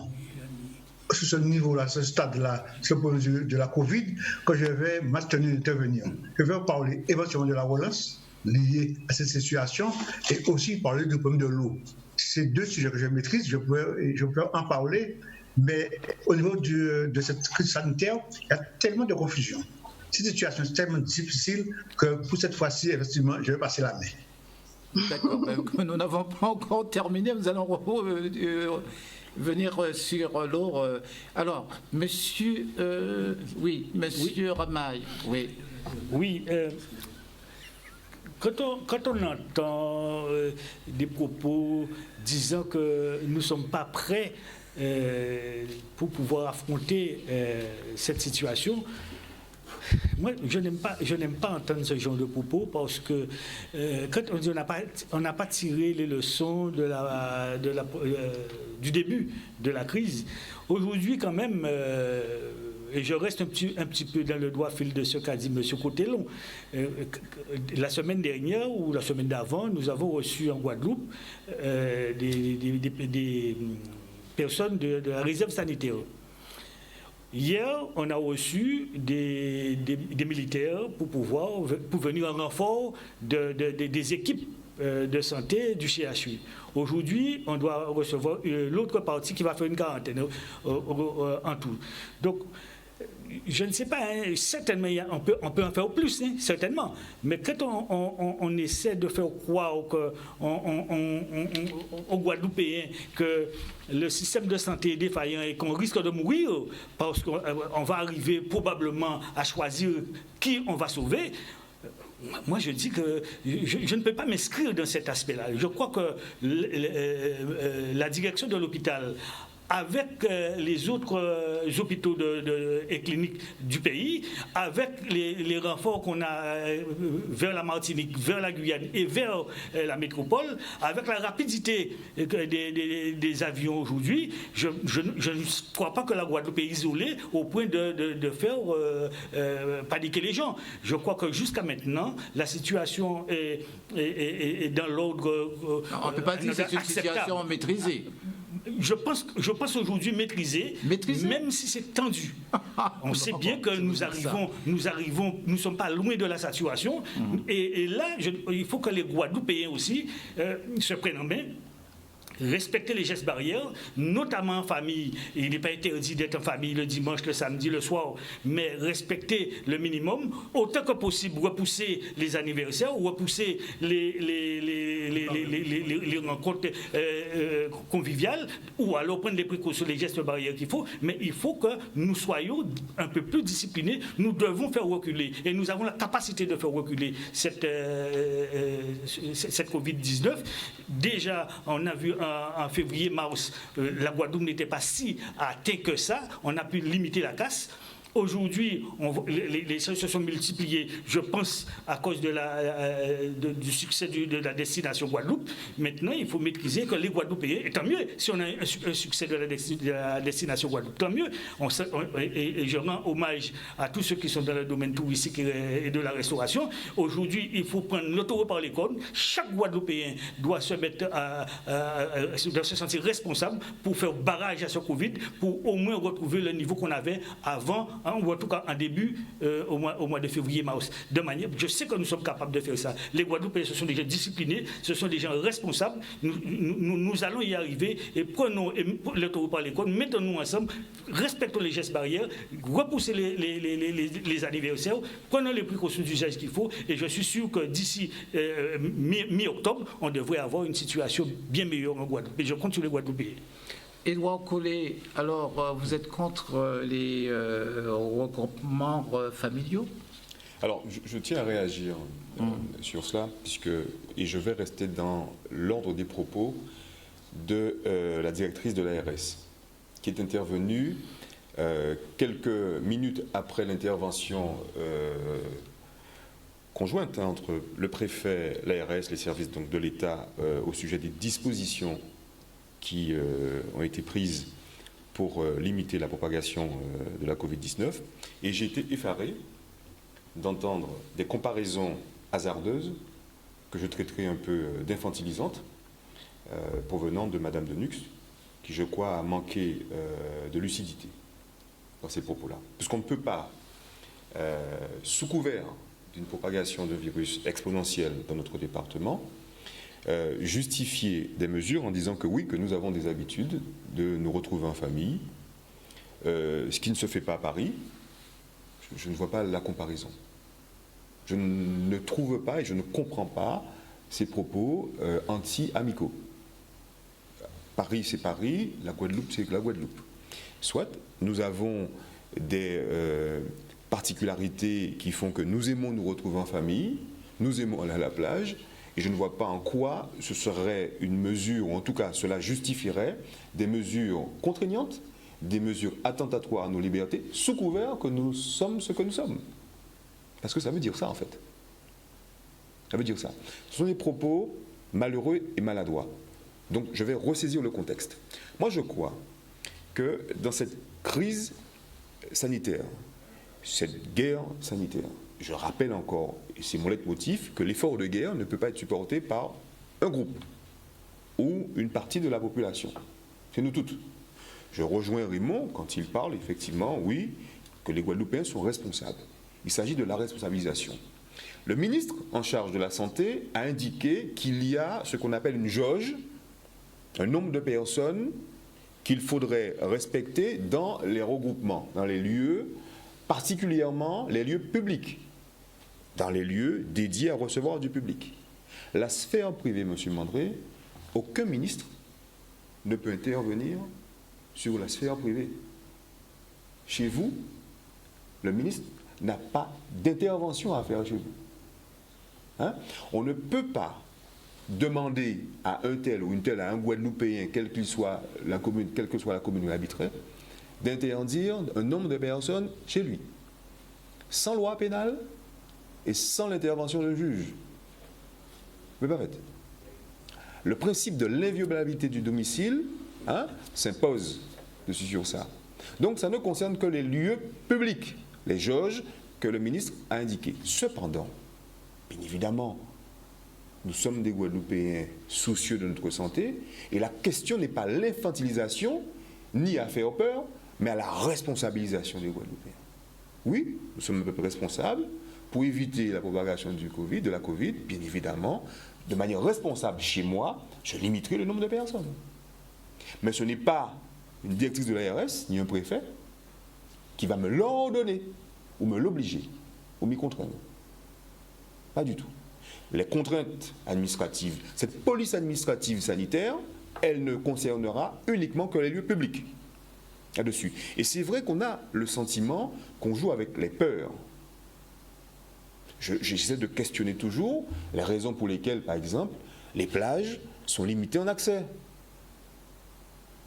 sur ce niveau-là, ce stade-là, ce point de vue de la Covid, que je vais m'abstenir d'intervenir. Je vais parler éventuellement de la relance liée à cette situation et aussi parler du problème de l'eau. C'est deux sujets que je maîtrise, je peux en parler, mais au niveau de cette crise sanitaire, il y a tellement de confusion. Cette situation est tellement difficile que pour cette fois-ci, effectivement, je vais passer la main. D'accord, nous n'avons pas encore terminé, nous allons venir sur l'eau. Alors, monsieur Ramaille, oui. Oui, quand on entend des propos disant que nous ne sommes pas prêts pour pouvoir affronter cette situation, moi, je n'aime pas entendre ce genre de propos parce que quand on dit on n'a pas tiré les leçons du début de la crise, aujourd'hui quand même, et je reste un petit peu dans le droit fil de ce qu'a dit M. Cotellon, la semaine dernière ou la semaine d'avant, nous avons reçu en Guadeloupe des personnes de la réserve sanitaire. Hier, on a reçu des militaires pour venir en renfort des équipes de santé du CHU. Aujourd'hui, on doit recevoir l'autre partie qui va faire une quarantaine en tout. Donc, je ne sais pas, hein, certainement, on peut en faire plus, hein, certainement. Mais quand on essaie de faire croire aux Guadeloupéens que le système de santé est défaillant et qu'on risque de mourir parce qu'on va arriver probablement à choisir qui on va sauver, moi, je dis que je ne peux pas m'inscrire dans cet aspect-là. Je crois que la direction de l'hôpital, avec les autres hôpitaux et cliniques du pays, avec les renforts qu'on a vers la Martinique, vers la Guyane et vers la métropole, avec la rapidité des avions aujourd'hui, je ne crois pas que la Guadeloupe est isolée au point de faire paniquer les gens. Je crois que jusqu'à maintenant, la situation est dans l'ordre on ne peut pas dire que c'est une situation maîtrisée. Je pense aujourd'hui maîtriser, même si c'est tendu. On sait bien que nous ne sommes pas loin de la saturation. Et là, il faut que les Guadeloupéens aussi se prennent en main. Respecter les gestes barrières, notamment en famille. Il n'est pas interdit d'être en famille le dimanche, le samedi, le soir, mais respecter le minimum, autant que possible, repousser les anniversaires, repousser les rencontres conviviales, ou alors prendre les précautions, les gestes barrières qu'il faut, mais il faut que nous soyons un peu plus disciplinés. Nous devons faire reculer, et nous avons la capacité de faire reculer cette Covid-19. Déjà, on a vu en février-mars, la Guadeloupe n'était pas si atteinte que ça. On a pu limiter la casse. Aujourd'hui, les choses se sont multipliées, je pense, à cause du succès de la destination Guadeloupe. Maintenant, il faut maîtriser que les Guadeloupéens, et tant mieux, si on a un succès de la destination Guadeloupe, tant mieux. Et je rends hommage à tous ceux qui sont dans le domaine touristique et de la restauration. Aujourd'hui, il faut prendre le taureau par les cornes. Chaque Guadeloupéen doit se sentir responsable pour faire barrage à ce Covid, pour au moins retrouver le niveau qu'on avait avant, ou en tout cas en début, au mois de février-mars. De manière, je sais que nous sommes capables de faire ça. Les Guadeloupéens, ce sont des gens disciplinés, ce sont des gens responsables. Nous allons y arriver et prenons le taureau par les cornes, mettons-nous ensemble, respectons les gestes barrières, repoussez les anniversaires, prenons les précautions d'usage qu'il faut, et je suis sûr que d'ici mi-octobre, on devrait avoir une situation bien meilleure en Guadeloupe. Et je compte sur les Guadeloupéens. Édouard Collet, alors vous êtes contre les regroupements familiaux? Alors, je tiens à réagir sur cela, et je vais rester dans l'ordre des propos de la directrice de l'ARS, qui est intervenue quelques minutes après l'intervention conjointe entre le préfet, l'ARS, les services donc, de l'État au sujet des dispositions qui ont été prises pour limiter la propagation de la Covid-19. Et j'ai été effaré d'entendre des comparaisons hasardeuses, que je traiterai un peu d'infantilisantes, provenant de Madame Denux, qui, je crois, a manqué de lucidité dans ces propos-là. Puisqu'on ne peut pas, sous couvert d'une propagation de virus exponentielle dans notre département, justifier des mesures en disant que oui, que nous avons des habitudes de nous retrouver en famille, ce qui ne se fait pas à Paris. Je ne vois pas la comparaison. Je ne trouve pas et je ne comprends pas ces propos anti-amicaux. Paris, c'est Paris, la Guadeloupe, c'est la Guadeloupe. Soit nous avons des particularités qui font que nous aimons nous retrouver en famille, nous aimons aller à la plage, et je ne vois pas en quoi ce serait une mesure, ou en tout cas cela justifierait des mesures contraignantes, des mesures attentatoires à nos libertés, sous couvert que nous sommes ce que nous sommes. Parce que ça veut dire ça en fait. Ça veut dire ça. Ce sont des propos malheureux et maladroits. Donc je vais ressaisir le contexte. Moi je crois que dans cette crise sanitaire, cette guerre sanitaire, je rappelle encore, et c'est mon leitmotiv, que l'effort de guerre ne peut pas être supporté par un groupe ou une partie de la population. C'est nous toutes. Je rejoins Raymond quand il parle, effectivement, oui, que les Guadeloupéens sont responsables. Il s'agit de la responsabilisation. Le ministre en charge de la Santé a indiqué qu'il y a ce qu'on appelle une jauge, un nombre de personnes qu'il faudrait respecter dans les regroupements, dans les lieux, particulièrement les lieux publics, dans les lieux dédiés à recevoir du public. La sphère privée, M. Mandré, aucun ministre ne peut intervenir sur la sphère privée. Chez vous, le ministre n'a pas d'intervention à faire chez vous. Hein? On ne peut pas demander à un tel ou une telle, à un Guadeloupéen, quelle que soit la commune où il habiterait, d'interdire un nombre de personnes chez lui, sans loi pénale et sans l'intervention d'un juge. Mais pas fait. Le principe de l'inviolabilité du domicile s'impose dessus sur ça. Donc ça ne concerne que les lieux publics, les jauges que le ministre a indiquées. Cependant, bien évidemment, nous sommes des Guadeloupéens soucieux de notre santé, et la question n'est pas l'infantilisation, ni à faire peur, mais à la responsabilisation des Guadeloupéens. Oui, nous sommes un peuple responsable pour éviter la propagation de la Covid, bien évidemment, de manière responsable chez moi, je limiterai le nombre de personnes. Mais ce n'est pas une directrice de l'ARS, ni un préfet, qui va me l'ordonner, ou me l'obliger, ou m'y contraindre. Pas du tout. Les contraintes administratives, cette police administrative sanitaire, elle ne concernera uniquement que les lieux publics. Là-dessus. Et c'est vrai qu'on a le sentiment qu'on joue avec les peurs. J'essaie de questionner toujours les raisons pour lesquelles, par exemple, les plages sont limitées en accès.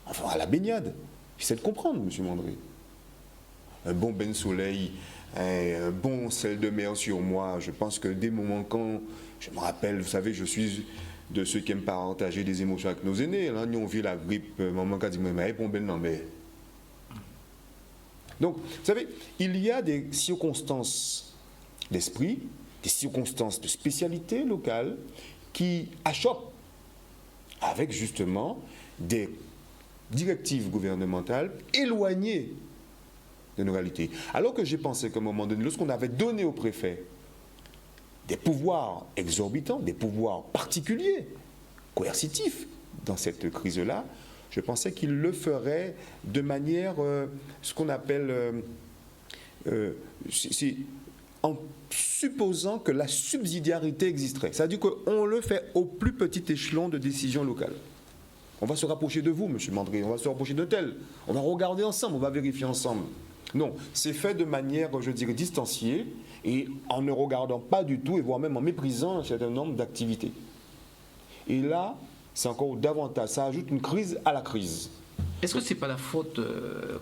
Enfin, à la baignade. J'essaie de comprendre, M. Mandré. un bon bain de soleil, un bon sel de mer sur moi. Je pense que des moments quand, je me rappelle, vous savez, je suis de ceux qui aiment partager des émotions avec nos aînés. Là, nous on vit la grippe, maman qui dit mais bon ben non mais. Donc, vous savez, il y a des circonstances d'esprit, des circonstances de spécialité locale qui achoppent avec justement des directives gouvernementales éloignées de nos réalités. Alors que j'ai pensé qu'à un moment donné, lorsqu'on avait donné au préfet des pouvoirs exorbitants, des pouvoirs particuliers, coercitifs dans cette crise-là, je pensais qu'il le ferait de manière, ce qu'on appelle, en supposant que la subsidiarité existerait. C'est-à-dire qu'on le fait au plus petit échelon de décision locale. On va se rapprocher de vous, M. Mandré, on va se rapprocher de tel. On va regarder ensemble, on va vérifier ensemble. Non, c'est fait de manière, je dirais, distanciée et en ne regardant pas du tout et voire même en méprisant un certain nombre d'activités. Et là, c'est encore davantage, ça ajoute une crise à la crise. Est-ce que ce n'est pas la faute,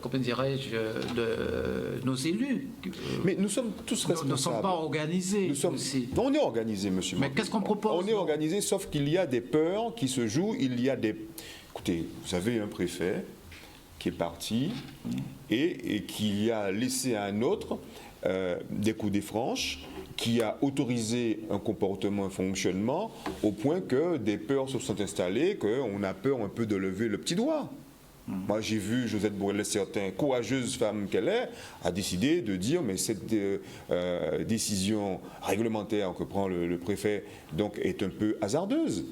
comment dirais-je, de nos élus? Mais nous sommes tous responsables. Nous ne sommes pas organisés. On est organisés, monsieur. Mais qu'est-ce qu'on propose? On est organisés, sauf qu'il y a des peurs qui se jouent. Il y a des... Écoutez, vous avez un préfet qui est parti et qui a laissé à un autre des coups des franches, qui a autorisé un comportement, un fonctionnement, au point que des peurs se sont installées, qu'on a peur un peu de lever le petit doigt. Moi, j'ai vu Josette Borrell, certaine courageuse femme qu'elle est, a décidé de dire mais cette décision réglementaire que prend le préfet donc, est un peu hasardeuse.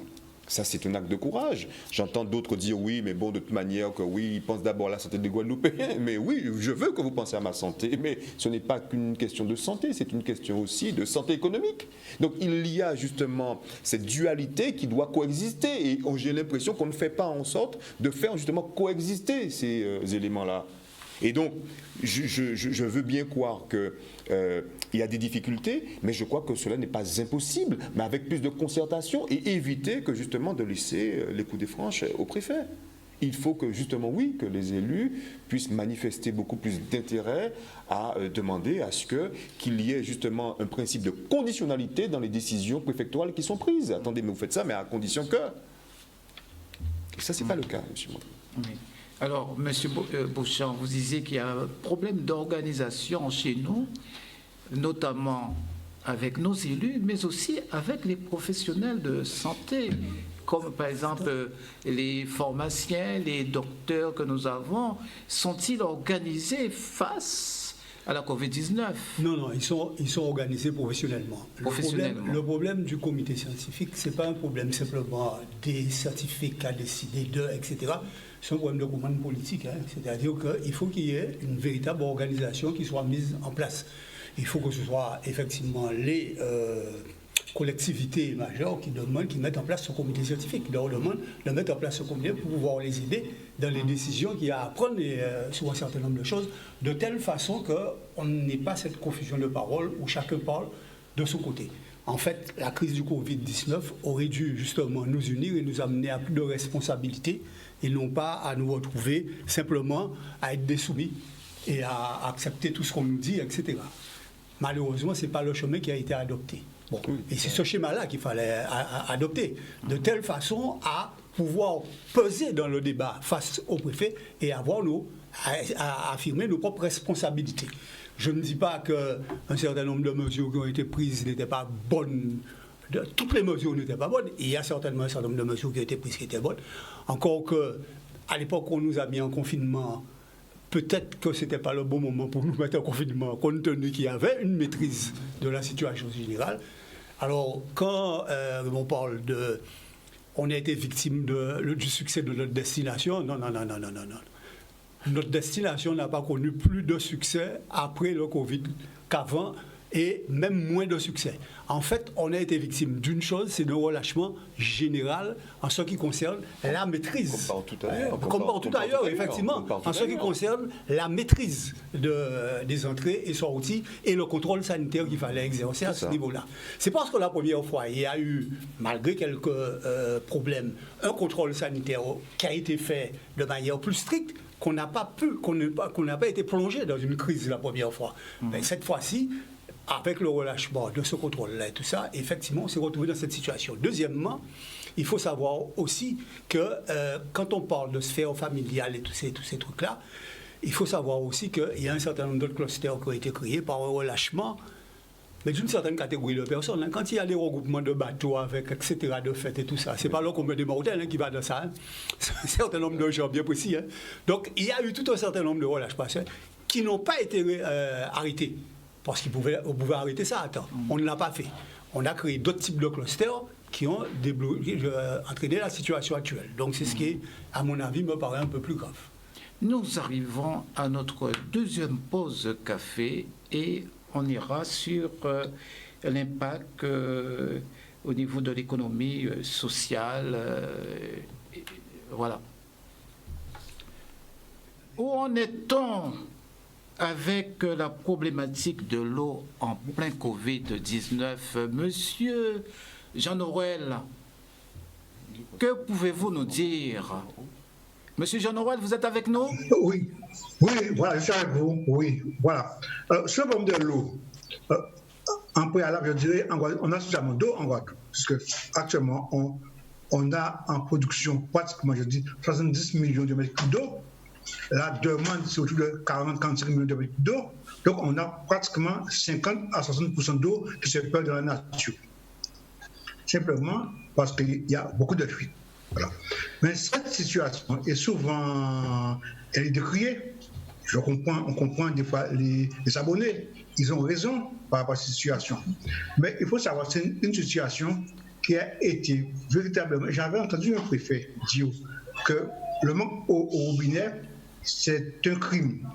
Ça, c'est un acte de courage. J'entends d'autres dire oui, mais bon, de toute manière, que oui, ils pensent d'abord à la santé des Guadeloupéens. Mais oui, je veux que vous pensiez à ma santé. Mais ce n'est pas qu'une question de santé, c'est une question aussi de santé économique. Donc, il y a justement cette dualité qui doit coexister. Et j'ai l'impression qu'on ne fait pas en sorte de faire justement coexister ces éléments-là. Et donc, je veux bien croire qu'il y a des difficultés, mais je crois que cela n'est pas impossible, mais avec plus de concertation et éviter que justement de laisser les coups des franches au préfet. Il faut que justement, oui, que les élus puissent manifester beaucoup plus d'intérêt à demander à ce qu'il y ait justement un principe de conditionnalité dans les décisions préfectorales qui sont prises. Attendez, mais vous faites ça, mais à condition que... Et ça, c'est pas le cas, M. Mondry. Oui. Alors, M. Beauchamp, vous disiez qu'il y a un problème d'organisation chez nous, notamment avec nos élus, mais aussi avec les professionnels de santé, comme par exemple les pharmaciens, les docteurs que nous avons. Sont-ils organisés face à la Covid-19? Non, ils sont organisés professionnellement. Le problème du comité scientifique, ce n'est pas un problème simplement des scientifiques à décider d'eux, etc. C'est un problème de commande politique. C'est-à-dire qu'il faut qu'il y ait une véritable organisation qui soit mise en place. Il faut que ce soit effectivement les collectivités majeures qui mettent en place ce comité scientifique, qui leur demandent de mettre en place ce comité pour pouvoir les aider dans les décisions qu'il y a à prendre sur un certain nombre de choses, de telle façon qu'on n'ait pas cette confusion de parole où chacun parle de son côté. En fait, la crise du Covid-19 aurait dû justement nous unir et nous amener à plus de responsabilités et non pas à nous retrouver simplement à être des soumis et à accepter tout ce qu'on nous dit, etc. Malheureusement, ce n'est pas le chemin qui a été adopté. Bon. Et c'est ce schéma-là qu'il fallait adopter, de telle façon à pouvoir peser dans le débat face au préfet et avoir à affirmer nos propres responsabilités. Je ne dis pas qu'un certain nombre de mesures qui ont été prises n'étaient pas bonnes. Toutes les mesures n'étaient pas bonnes. Il y a certainement un certain nombre de mesures qui ont été prises qui étaient bonnes. Encore qu'à l'époque où on nous a mis en confinement, peut-être que ce n'était pas le bon moment pour nous mettre en confinement, compte tenu qu'il y avait une maîtrise de la situation générale. Alors, quand on parle de... On a été victime du succès de notre destination, non. Notre destination n'a pas connu plus de succès après le Covid qu'avant, et même moins de succès. En fait, on a été victime d'une chose, c'est d'un relâchement général en ce qui concerne la maîtrise. Comme partout ailleurs, effectivement. En ce qui concerne la maîtrise des entrées et sorties et le contrôle sanitaire qu'il fallait exercer à ce niveau-là. C'est parce que la première fois, il y a eu, malgré quelques problèmes, un contrôle sanitaire qui a été fait de manière plus stricte qu'on n'a pas été plongé dans une crise la première fois. Mais cette fois-ci, avec le relâchement de ce contrôle-là et tout ça, effectivement, on s'est retrouvé dans cette situation. Deuxièmement, il faut savoir aussi que quand on parle de sphère familiale et tous ces trucs-là, il faut savoir aussi qu'il y a un certain nombre d'autres clusters qui ont été créés par un relâchement, mais d'une certaine catégorie de personnes. Hein. Quand il y a des regroupements de bateaux avec, etc., de fêtes et tout ça, c'est pas là qu'on met des mortels qui va dans ça. Hein. C'est un certain nombre de gens bien précis. Hein. Donc, il y a eu tout un certain nombre de relâchements qui n'ont pas été arrêtés. Parce qu'on pouvait arrêter ça. Attends, on ne l'a pas fait. On a créé d'autres types de clusters qui ont entraîné la situation actuelle. Donc, c'est ce qui, à mon avis, me paraît un peu plus grave. Nous arrivons à notre deuxième pause café et on ira sur l'impact au niveau de l'économie sociale. Voilà. Où en est-on avec la problématique de l'eau en plein Covid-19? Monsieur Jean-Noël, que pouvez-vous nous dire? Monsieur Jean-Noël, vous êtes avec nous? Oui, voilà, je suis avec vous. Oui, voilà. Sur le problème de l'eau, en préalable, je dirais, on a suffisamment d'eau en Guadeloupe, puisque actuellement, on a en production pratiquement, je dis, 70 millions de mètres cubes d'eau. La demande, c'est autour de 40-45 millions de mètres cubes d'eau. Donc, on a pratiquement 50 à 60% d'eau qui se perd dans la nature. Simplement parce qu'il y a beaucoup de fuites. Voilà. Mais cette situation est souvent elle est décriée. On comprend des fois les abonnés, ils ont raison par rapport à cette situation. Mais il faut savoir, c'est une situation qui a été véritablement. J'avais entendu un préfet dire que le manque au robinet, c'est un crime.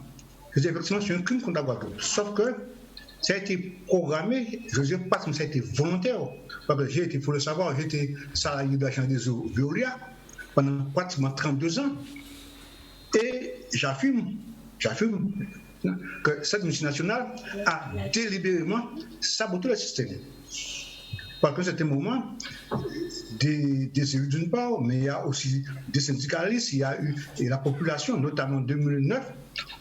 Effectivement, c'est un crime contre la Guadeloupe. Sauf que ça a été programmé, je ne dis pas que ça a été volontaire. Il faut le savoir, j'ai été salarié de l'agence des eaux Veolia pendant pratiquement 32 ans. Et j'affirme que cette multinationale a délibérément saboté le système. Parce que c'était un moment des élus d'une part, mais il y a aussi des syndicalistes, il y a eu et la population, notamment en 2009,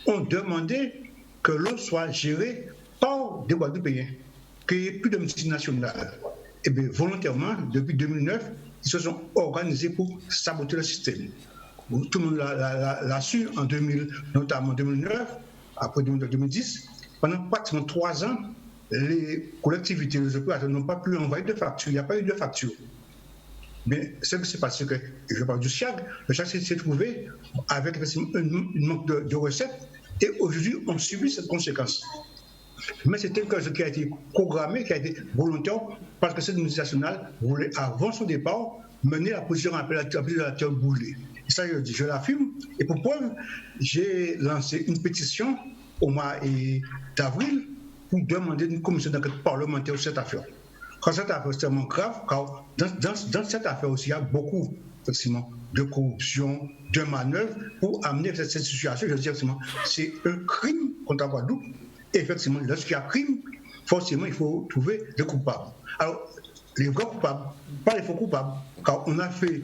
ont demandé que l'eau soit gérée par des Guadeloupéens, qu'il n'y ait plus de multinationales. Et bien, volontairement, depuis 2009, ils se sont organisés pour saboter le système. Tout le monde l'a su, notamment en 2009, après 2010. Pendant pratiquement 3 ans, les collectivités, les opérateurs n'ont pas pu envoyer de facture. Il n'y a pas eu de facture. Mais ce qui s'est passé, que je parle du CHAG, le CHAG s'est trouvé avec un manque de recettes et aujourd'hui, on subit cette conséquence. Mais c'était quelque chose qui a été programmé, qui a été volontaire, parce que cette multinationale voulait, avant son départ, mener la position appellateur Boulay. Et ça, je l'affirme. Et pour preuve, j'ai lancé une pétition au mois d'avril pour demander une commission d'enquête parlementaire sur cette affaire. Quand cette affaire est extrêmement grave, car dans cette affaire aussi, il y a beaucoup, effectivement, de corruption, de manœuvres pour amener cette situation. Je veux dire, c'est un crime contre la Guadeloupe. Et effectivement, lorsqu'il y a crime, forcément, il faut trouver des coupables. Alors, les vrais coupables, pas les faux coupables, car on a fait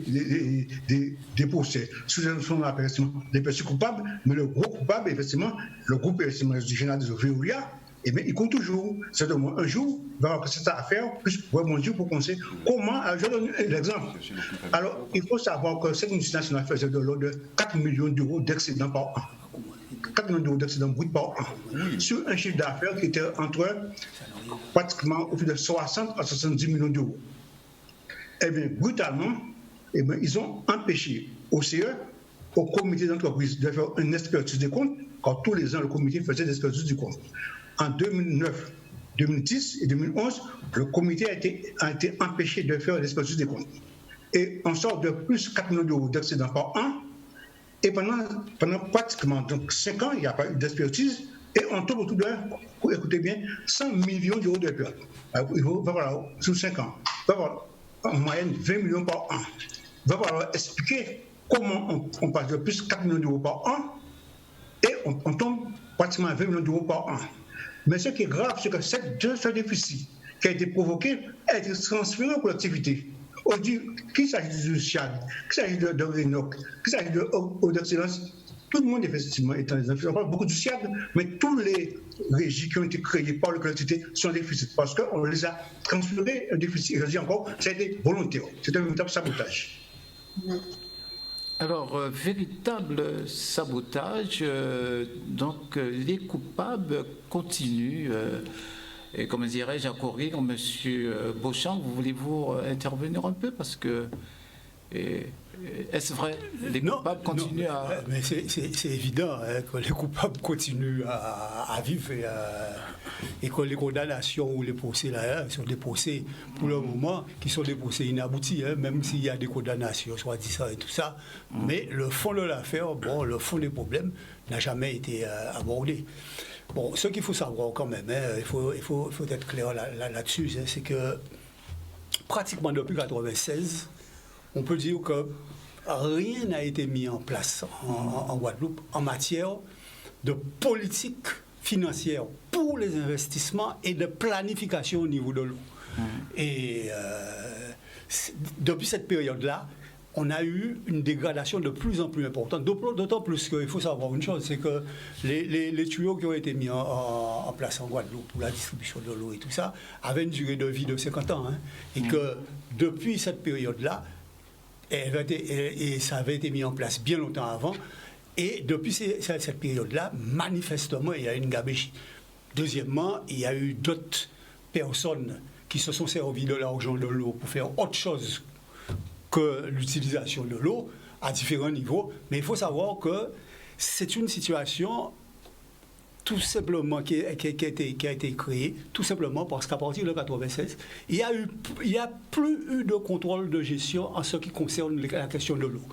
des procès sous ce qu'on appelle les petits coupables, mais le gros coupable, effectivement, le groupe du général de Veolia, eh bien, il compte toujours. C'est un jour, il va y avoir cette affaire, plus rebondir pour qu'on sait comment. Alors, je donne l'exemple. Alors, il faut savoir que cette multinationale faisait de l'ordre de 4 millions d'euros d'excédents par an. 4 millions d'euros d'excédents bruts par an. Sur un chiffre d'affaires qui était entre pratiquement autour de 60 à 70 millions d'euros. Eh bien, brutalement, eh bien, ils ont empêché au CE, au comité d'entreprise, de faire une expertise des comptes, car tous les ans, le comité faisait des expertises du compte. En 2009, 2010 et 2011, le comité a été empêché de faire l'expertise des comptes. Et on sort de plus de 4 millions d'euros d'excédents par an. Et pendant pratiquement donc 5 ans, il n'y a pas eu d'expertise. Et on tombe autour de, écoutez bien, 100 millions d'euros de pertes. Il va falloir, sur 5 ans, il va falloir en moyenne 20 millions par an. Il va falloir expliquer comment on passe de plus de 4 millions d'euros par an et on tombe pratiquement à 20 millions d'euros par an. Mais ce qui est grave, c'est que ce déficit qui a été provoqué a été transféré aux collectivités. Aujourd'hui, qu'il s'agit du CHAD, qu'il s'agit de RENOC, qu'il s'agit de Eau d'Excellence, tout le monde effectivement est en déficit. On parle beaucoup du SIAG, mais tous les régies qui ont été créées par les collectivités sont en déficit parce qu'on les a transférés un déficit. Et je dis encore, ça a été volontaire. C'est un véritable sabotage. Alors, véritable sabotage, donc les coupables continuent. Et comme dirais-je, à courir, M. Beauchamp, voulez-vous intervenir un peu parce que est-ce vrai, les coupables continuent à... Mais c'est évident que les coupables continuent à vivre et que les condamnations ou les procès là sont des procès pour le moment qui sont des procès inaboutis, même s'il y a des condamnations soi-disant et tout ça. Mais le fond de l'affaire, le fond des problèmes n'a jamais été abordé. Bon, ce qu'il faut savoir quand même, il faut être clair là-dessus, c'est que pratiquement depuis 1996, on peut dire que rien n'a été mis en place en Guadeloupe en matière de politique financière pour les investissements et de planification au niveau de l'eau. Et depuis cette période-là, on a eu une dégradation de plus en plus importante. D'autant plus qu'il faut savoir une chose, c'est que les tuyaux qui ont été mis en place en Guadeloupe pour la distribution de l'eau et tout ça avaient une durée de vie de 50 ans. Et que depuis cette période-là, et ça avait été mis en place bien longtemps avant, et depuis cette période-là, manifestement, il y a une gabegie. Deuxièmement, il y a eu d'autres personnes qui se sont servies de l'argent de l'eau pour faire autre chose que l'utilisation de l'eau à différents niveaux. Mais il faut savoir que c'est une situation tout simplement qui a été créée, tout simplement parce qu'à partir de 1996, il n'y a plus eu de contrôle de gestion en ce qui concerne la question de l'eau.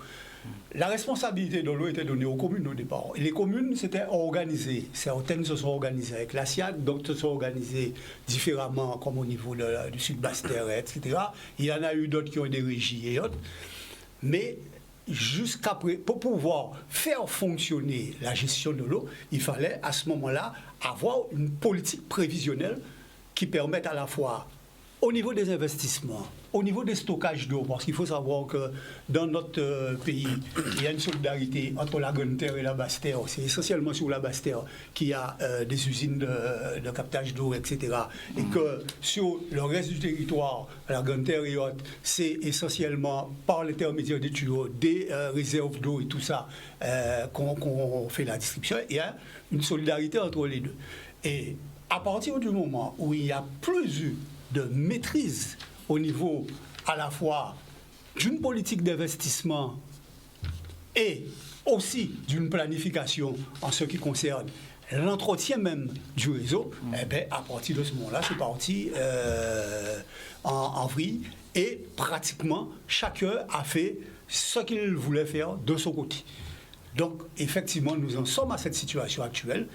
La responsabilité de l'eau était donnée aux communes au départ. Et les communes s'étaient organisées. Certaines se sont organisées avec la SIAD, d'autres se sont organisées différemment, comme au niveau du Sud-Basse-Terre, etc. Il y en a eu d'autres qui ont des régies et autres. Mais pour pouvoir faire fonctionner la gestion de l'eau, il fallait à ce moment-là avoir une politique prévisionnelle qui permette à la fois, au niveau des investissements, au niveau des stockages d'eau, parce qu'il faut savoir que dans notre pays, il y a une solidarité entre la Grande Terre et la Basse Terre. C'est essentiellement sur la Basse Terre qu'il y a des usines de captage d'eau, etc. Et que sur le reste du territoire, la Grande Terre et autres, c'est essentiellement par l'intermédiaire des tuyaux, des réserves d'eau et tout ça qu'on fait la distribution. Il y a une solidarité entre les deux. Et à partir du moment où il n'y a plus eu de maîtrise au niveau à la fois d'une politique d'investissement et aussi d'une planification en ce qui concerne l'entretien même du réseau, eh bien, à partir de ce moment-là, c'est parti en vrille et pratiquement chacun a fait ce qu'il voulait faire de son côté. Donc, effectivement, nous en sommes à cette situation actuelle.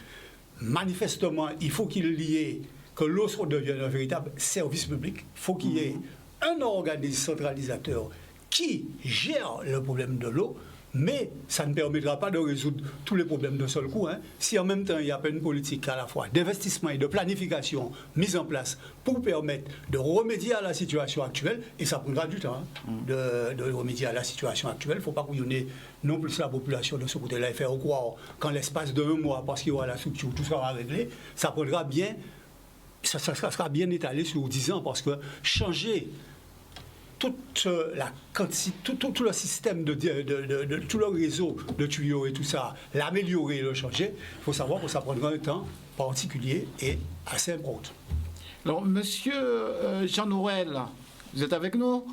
Manifestement, il faut qu'il y ait que l'eau devienne un véritable service public. Il faut qu'il y ait un organisme centralisateur qui gère le problème de l'eau, mais ça ne permettra pas de résoudre tous les problèmes d'un seul coup. Si en même temps, il n'y a pas une politique à la fois d'investissement et de planification mise en place pour permettre de remédier à la situation actuelle, et ça prendra du temps de remédier à la situation actuelle. Il ne faut pas couillonner non plus la population de ce côté-là et faire croire qu'en l'espace de 1 mois, parce qu'il y aura la structure, tout sera réglé. Ça prendra bien... Ça sera bien étalé sur 10 ans parce que changer toute la quantité, tout le système tout le réseau de tuyaux et tout ça, l'améliorer et le changer, il faut savoir que ça prendra un temps particulier et assez important. Alors, monsieur Jean-Noël, vous êtes avec nous?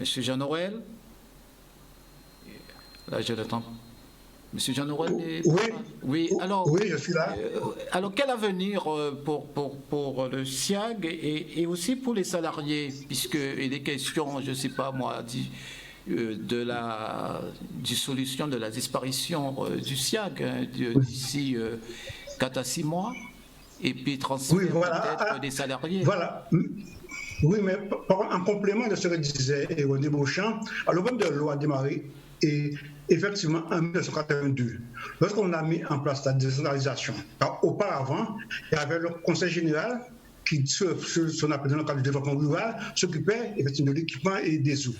Monsieur Jean-Noël? Là, je l'attends. Monsieur Jean-Noël? Oui, alors, oui, je suis là. Alors, quel avenir pour le SIAG et aussi pour les salariés, puisqu'il est question, je ne sais pas moi, de la dissolution, de la disparition du SIAG d'ici 4 à 6 mois, et puis transfert peut-être des salariés. Voilà. Oui, mais en complément de ce que disait René Beauchamp, le problème de l'eau a démarré et effectivement en 1982, lorsqu'on a mis en place la décentralisation. Alors, auparavant, il y avait le Conseil général qui, son appel dans le cadre du développement rural, s'occupait effectivement de l'équipement et des eaux.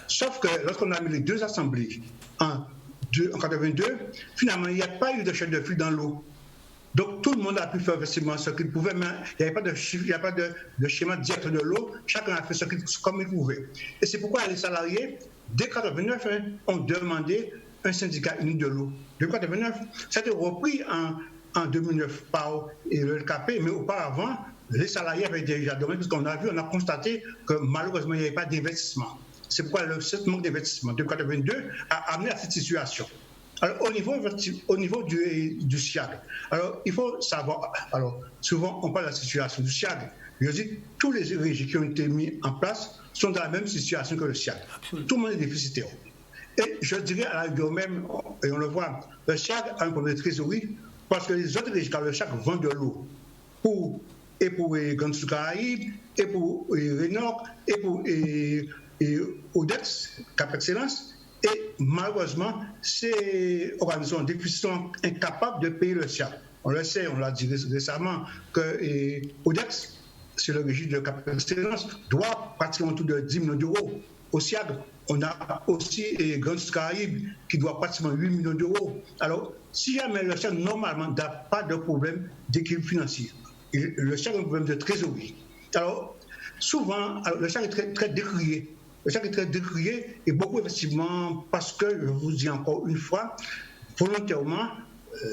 Sauf que lorsqu'on a mis les deux assemblées en en 82, finalement, il n'y a pas eu de chaîne de flux dans l'eau. Donc tout le monde a pu faire effectivement ce qu'il pouvait, mais il n'y avait pas de schéma direct de l'eau. Chacun a fait comme il pouvait. Et c'est pourquoi les salariés, dès 89, ont demandé un syndicat unique de l'eau. Depuis 89, ça a été repris en 2009 par le LKP, mais auparavant, les salariés avaient déjà demandé, puisqu'on a vu, on a constaté que malheureusement, il n'y avait pas d'investissement. C'est pourquoi ce manque d'investissement de 82 a amené à cette situation. Alors, au niveau du SIAG, alors, il faut savoir, alors, souvent, on parle de la situation du SIAG. Je dis, tous les régimes qui ont été mis en place sont dans la même situation que le SIAG. Absolument. Tout le monde est déficitaire. Et je dirais à la rigueur même, et on le voit, le SIAG a un problème de trésorerie parce que les autres régimes, quand le SIAG vend de l'eau pour les Grands Caraïbes, et pour Rénor, et pour Odex, Cap Excellence, et malheureusement, ces organisations déficientes sont incapables de payer le SIAG. On le sait, on l'a dit récemment, que Odex, c'est le régime de Cap Excellence, doit pratiquement autour de 10 millions d'euros. Au SIAG, on a aussi les Grands Caraïbes qui doivent pratiquement 8 millions d'euros. Alors, si jamais le SIAG, normalement, n'a pas de problème d'équilibre financier, le SIAG a un problème de trésorerie. Alors, souvent, le SIAG est très, très décrié. Le SIAG est très décrié et beaucoup, effectivement, parce que, je vous dis encore une fois, volontairement,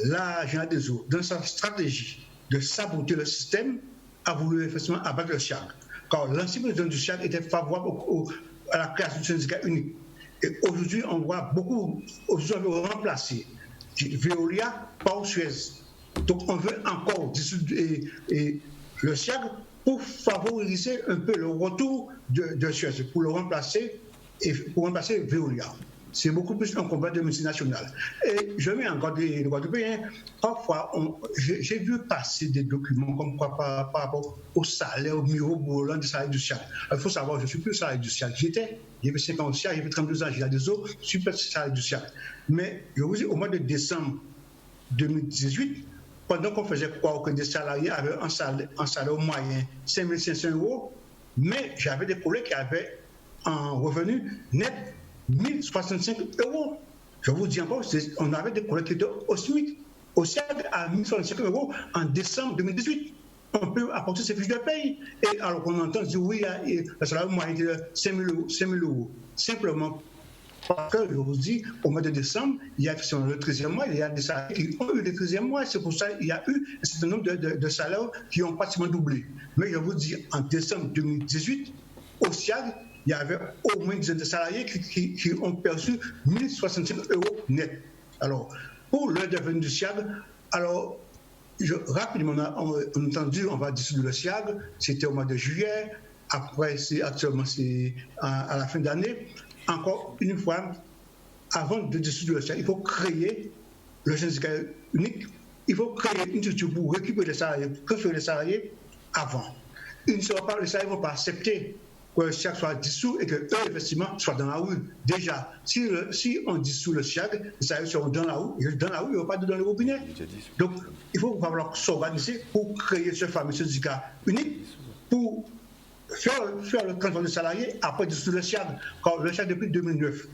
la Générale des Eaux, dans sa stratégie de saboter le système, a voulu effectivement abattre le SIAG. Car l'ancien président du SIAG était favorable à la création du syndicat unique. Et aujourd'hui, on voit beaucoup, aujourd'hui, on veut remplacer Veolia par Suez. Donc, on veut encore dissoudre le SIAG pour favoriser un peu le retour de Suez, pour le remplacer et pour remplacer Veolia. C'est beaucoup plus un combat de multinationales. Et je mets en garde les Guadeloupéens. Parfois, j'ai vu passer des documents comme quoi par rapport au salaire, au mirobolant du salaire du SIAG. Il faut savoir, je ne suis plus salarié du SIAG. J'avais 5 ans au SIAG, j'avais 32 ans, j'ai la des eaux, je suis plus salarié du SIAG. Mais je vous dis, au mois de décembre 2018, pendant qu'on faisait croire que des salariés avaient un salaire moyen 5 500 €, mais j'avais des collègues qui avaient un revenu net 1 065 €. Je vous dis encore, on avait des collègues qui étaient au SMIC, au SIAG à 1 065 € en décembre 2018. On peut apporter ces fiches de paye. Et alors qu'on entend dire oui, le salaire moyen est de 5 000 €. Simplement parce que, je vous dis, au mois de décembre, il y a le 13e mois, il y a des salariés qui ont eu le 13e mois. C'est pour ça qu'il y a eu un certain nombre de salaires qui ont pratiquement doublé. Mais je vous dis, en décembre 2018, au SIAG, il y avait au moins une dizaine de salariés qui ont perçu 1 065 € net. Alors, pour le devenu du SIAG, alors, rapidement, on a entendu, on va dissoudre le SIAG, c'était au mois de juillet, après, actuellement, c'est à la fin d'année. Encore une fois, avant de dissoudre le SIAG, il faut créer le syndicat unique, il faut créer une structure pour récupérer les salariés, transférer les salariés avant. Les salariés ne vont pas accepter que le SIAG soit dissous et qu'eux, effectivement, soient dans la rue. Déjà, si on dissout le SIAG, les salariés seront dans la rue, et dans la rue, il n'y aura pas d'eau dans le robinet. Donc, il faut falloir s'organiser pour créer ce fameux syndicat unique, pour faire le transfert des salariés après dissoudre le SIAG. Car le SIAG, depuis 2009,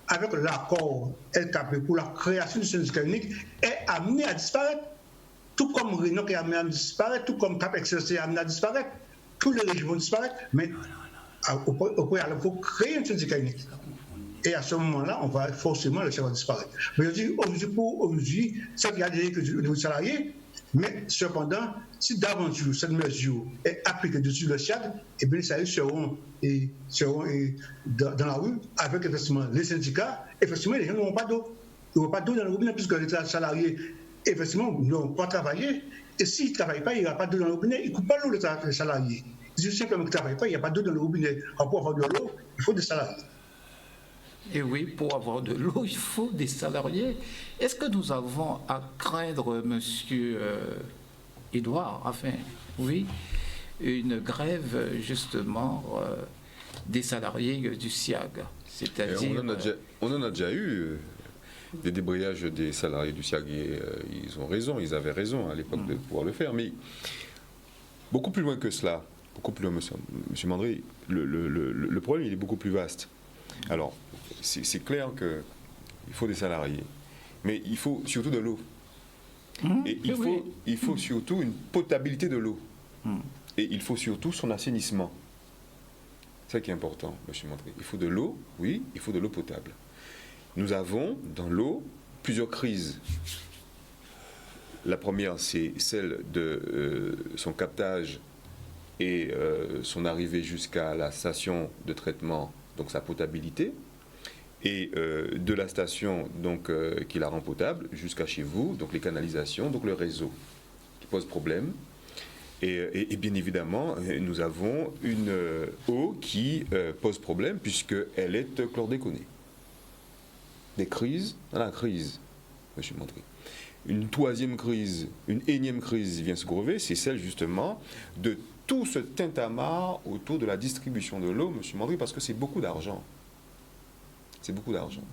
avec l'accord LKP pour la création du syndicat unique, est amené à disparaître. Tout comme Rénor est amené à disparaître, tout comme Cap Excellence est amené à disparaître. Tous les régions vont disparaître, mais il faut créer un syndicat unique. Et à ce moment-là, on va forcément le SIAG va disparaître. Mais je dis, aujourd'hui, ça il y a des niveau salariés, mais cependant, si d'aventure cette mesure est appliquée dessus le SIAG, eh bien les salariés seront dans la rue avec effectivement les syndicats. Effectivement, les gens n'auront pas d'eau. Ils n'auront pas d'eau dans le robinet puisque les salariés, effectivement, n'auront pas travaillé. Et s'ils ne travaillent pas, il n'y aura pas d'eau dans le robinet. Ils ne coupent pas l'eau, les salariés. Si simplement qu'ils ne travaillent pas, il n'y a pas d'eau dans le robinet. Alors, pour avoir de l'eau, il faut des salariés. Et oui, pour avoir de l'eau, il faut des salariés. Est-ce que nous avons à craindre, monsieur Édouard, oui, une grève justement des salariés du SIAG? C'est-à-dire, on en a déjà eu des débrayages des salariés du SIAG. Et, ils ont raison, ils avaient raison à l'époque de pouvoir le faire. Mais beaucoup plus loin que cela, beaucoup plus loin, monsieur Mandry, le problème il est beaucoup plus vaste. Alors, c'est clair que il faut des salariés. Mais il faut surtout de l'eau. Et il faut surtout une potabilité de l'eau. Et il faut surtout son assainissement. C'est ça qui est important, M. Mandry. Il faut de l'eau, oui, il faut de l'eau potable. Nous avons dans l'eau plusieurs crises. La première, c'est celle de son captage et son arrivée jusqu'à la station de traitement, donc sa potabilité, et de la station donc, qui la rend potable jusqu'à chez vous, donc les canalisations, donc le réseau qui pose problème. Et bien évidemment, nous avons une eau qui pose problème puisqu'elle est chlordéconée. Des crises dans la crise, M. Mandry. Une troisième crise, une énième crise vient se grever, c'est celle justement de tout ce tintamarre autour de la distribution de l'eau, M. Mandry, parce que c'est beaucoup d'argent. C'est beaucoup d'argent.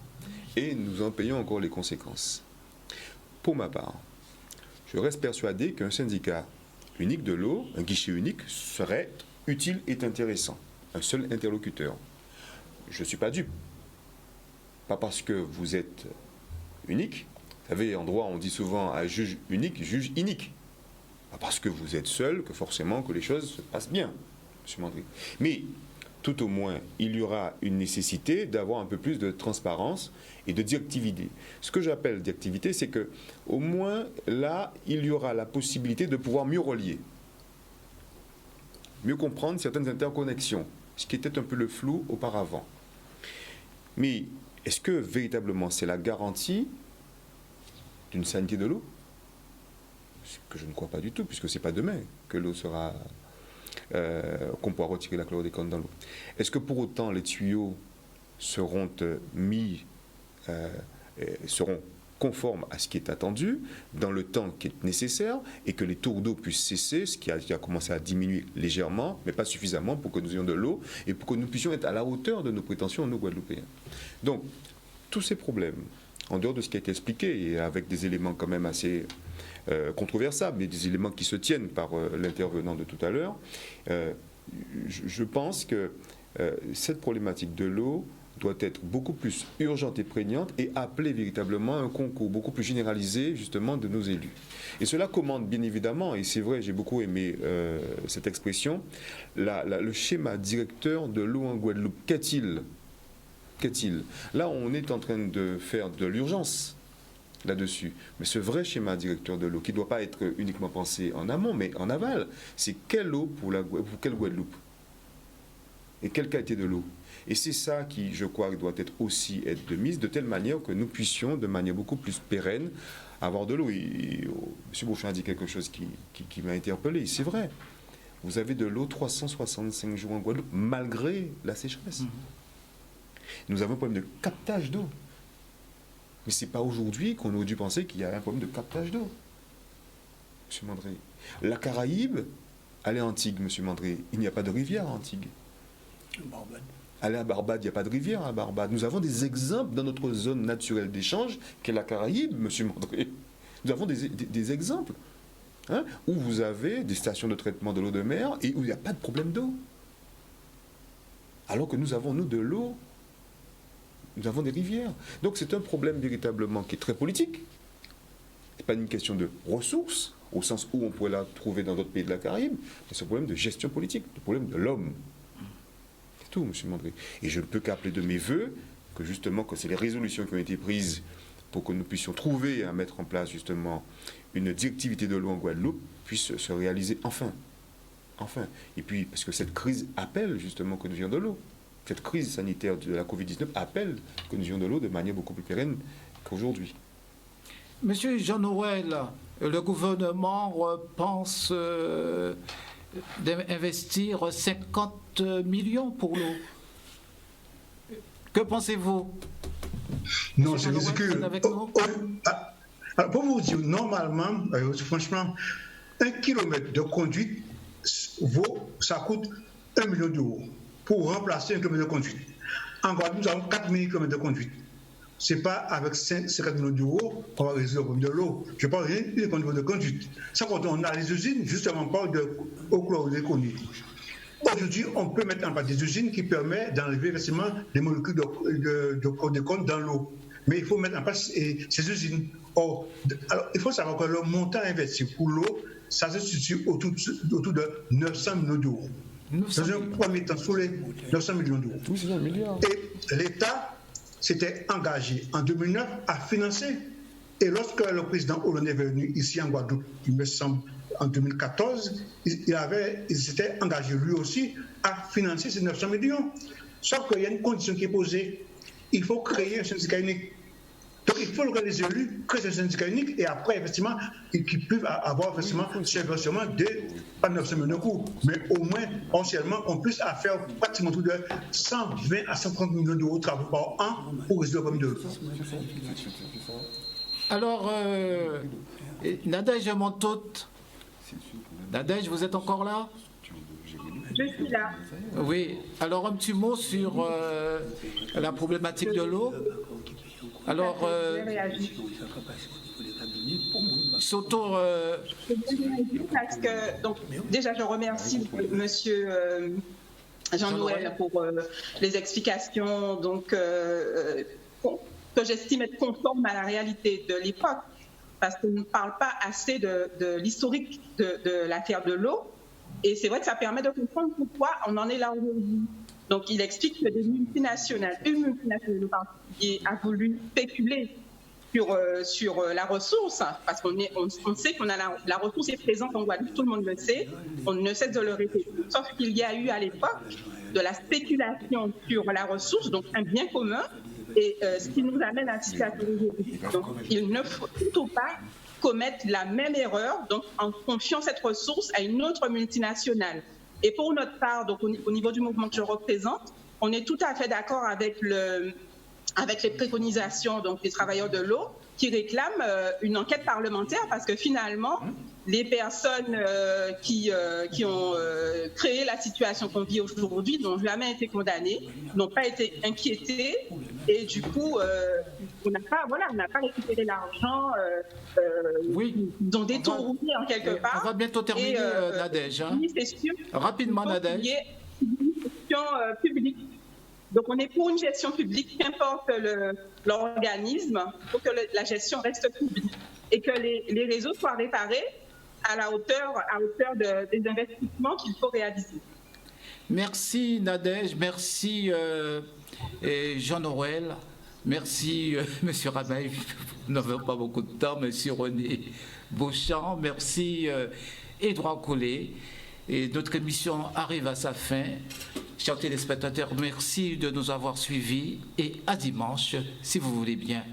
Et nous en payons encore les conséquences. Pour ma part, je reste persuadé qu'un syndicat unique de l'eau, un guichet unique, serait utile et intéressant. Un seul interlocuteur. Je ne suis pas dupe. Pas parce que vous êtes unique. Vous savez, en droit, on dit souvent à juge unique, juge inique. Pas parce que vous êtes seul que forcément que les choses se passent bien, M. Mandry. Mais tout au moins, il y aura une nécessité d'avoir un peu plus de transparence et de directivité. Ce que j'appelle directivité, c'est que au moins là, il y aura la possibilité de pouvoir mieux relier, mieux comprendre certaines interconnexions, ce qui était un peu le flou auparavant. Mais est-ce que véritablement c'est la garantie d'une sanité de l'eau? Ce que je ne crois pas du tout, puisque ce n'est pas demain que l'eau sera... qu'on pourra retirer la chlordécone dans l'eau. Est-ce que pour autant les tuyaux seront seront conformes à ce qui est attendu, dans le temps qui est nécessaire, et que les tours d'eau puissent cesser, ce qui a commencé à diminuer légèrement, mais pas suffisamment pour que nous ayons de l'eau, et pour que nous puissions être à la hauteur de nos prétentions, nous Guadeloupéens. Donc, tous ces problèmes, en dehors de ce qui a été expliqué, et avec des éléments quand même assez controversables, mais des éléments qui se tiennent par l'intervenant de tout à l'heure, je pense que cette problématique de l'eau doit être beaucoup plus urgente et prégnante et appeler véritablement un concours beaucoup plus généralisé justement de nos élus. Et cela commande bien évidemment, et c'est vrai, j'ai beaucoup aimé cette expression, le schéma directeur de l'eau en Guadeloupe. Qu'est-il ? Là, on est en train de faire de l'urgence là-dessus. Mais ce vrai schéma directeur de l'eau, qui ne doit pas être uniquement pensé en amont, mais en aval, c'est quelle eau pour quelle Guadeloupe ? Et quelle qualité de l'eau ? Et c'est ça qui, je crois, doit être aussi être de mise, de telle manière que nous puissions, de manière beaucoup plus pérenne, avoir de l'eau. Et M. Beauchamp a dit quelque chose qui m'a interpellé. C'est vrai. Vous avez de l'eau 365 jours en Guadeloupe, malgré la sécheresse. Nous avons un problème de captage d'eau. Mais ce n'est pas aujourd'hui qu'on aurait dû penser qu'il y a un problème de captage d'eau. M. Mandry. La Caraïbe, allez à Antigua, M. Mandry, il n'y a pas de rivière à Antigua. Barbade. Allez à Barbade, il n'y a pas de rivière à Barbade. Nous avons des exemples dans notre zone naturelle d'échange, qu'est la Caraïbe, M. Mandry. Nous avons des exemples où vous avez des stations de traitement de l'eau de mer et où il n'y a pas de problème d'eau. Alors que nous avons, nous, de l'eau. Nous avons des rivières. Donc c'est un problème véritablement qui est très politique. Ce n'est pas une question de ressources, au sens où on pourrait la trouver dans d'autres pays de la Caraïbe, mais c'est un problème de gestion politique, un problème de l'homme. C'est tout, M. Mandry. Et je ne peux qu'appeler de mes voeux que justement, que c'est les résolutions qui ont été prises pour que nous puissions trouver à mettre en place justement une directivité de l'eau en Guadeloupe puisse se réaliser enfin. Enfin. Et puis, parce que cette crise appelle justement que nous ayons de l'eau. Cette crise sanitaire de la Covid-19 appelle que nous ayons de l'eau de manière beaucoup plus pérenne qu'aujourd'hui. Monsieur Jean-Noël, le gouvernement pense d'investir 50 millions pour l'eau. Que pensez-vous? Non, c'est ridicule. Pour vous dire, normalement, franchement, 1 kilomètre de conduite, ça coûte 1 million d'euros pour remplacer 1 kilomètre de conduite. En Guadeloupe, nous avons 4 000 kilomètres de conduite. Ce n'est pas avec 50 millions d'euros qu'on va résoudre le problème de l'eau. Je ne parle rien du niveau de conduite. Ça, quand on a les usines, justement, on parle d'eau chlordéconée. Aujourd'hui, on peut mettre en place des usines qui permettent d'enlever facilement les molécules de chlordécone dans l'eau. mais il faut mettre en place ces usines. Or, alors, il faut savoir que le montant investi pour l'eau, ça se situe autour de 900 millions d'euros. Dans un premier temps, sur les 900 millions d'euros. Oui, c'est un milliard. Et l'État s'était engagé en 2009 à financer. Et lorsque le président Hollande est venu ici en Guadeloupe, il me semble, en 2014, il s'était engagé lui aussi à financer ces 900 millions. Sauf qu'il y a une condition qui est posée. Il faut créer un syndicat unique. Donc il faut que les élus créent un syndicat unique et après, effectivement, qu'ils puissent avoir effectivement ce versement de pas 900 millions de coûts, mais au moins, anciennement, on puisse faire pratiquement tout de 120 à 130 millions d'euros de travaux par an pour résoudre le problème de l'eau. Alors, Nadège Montaute, Nadège, vous êtes encore là? Je suis là. Oui, alors un petit mot sur la problématique de l'eau. Alors, surtout... Parce que, donc, déjà, je remercie Monsieur Jean-Noël pour les explications donc, que j'estime être conformes à la réalité de l'époque, parce qu'on ne parle pas assez de l'historique de l'affaire de l'eau. Et c'est vrai que ça permet de comprendre pourquoi on en est là aujourd'hui. Donc, il explique que des multinationales, une multinationale en particulier, a voulu spéculer sur la ressource, parce qu'on sait qu'on a la ressource est présente en Guadeloupe, tout le monde le sait, on ne cesse de le répéter. Sauf qu'il y a eu à l'époque de la spéculation sur la ressource, donc un bien commun, et ce qui nous amène à la situation aujourd'hui. Donc, il ne faut surtout pas commettre la même erreur, donc en confiant cette ressource à une autre multinationale. Et pour notre part, donc au niveau du mouvement que je représente, on est tout à fait d'accord avec les préconisations donc, des travailleurs de l'eau qui réclament une enquête parlementaire parce que finalement, les personnes qui ont créé la situation qu'on vit aujourd'hui n'ont jamais été condamnées, n'ont pas été inquiétées et du coup, on n'a pas récupéré l'argent, dont détourné en quelque part. On va bientôt terminer, Nadège. Hein. Oui, c'est sûr. Rapidement, Nadège. Il y a une gestion publique. Donc, on est pour une gestion publique, qu'importe l'organisme, pour que la gestion reste publique et que les réseaux soient réparés à la hauteur des investissements qu'il faut réaliser. Merci Nadège, merci Jean-Noël, merci Monsieur Rameil, nous n'avons pas beaucoup de temps, Monsieur René Beauchamp, merci Édouard Collet. Et notre émission arrive à sa fin. Chers téléspectateurs, merci de nous avoir suivis et à dimanche, si vous voulez bien.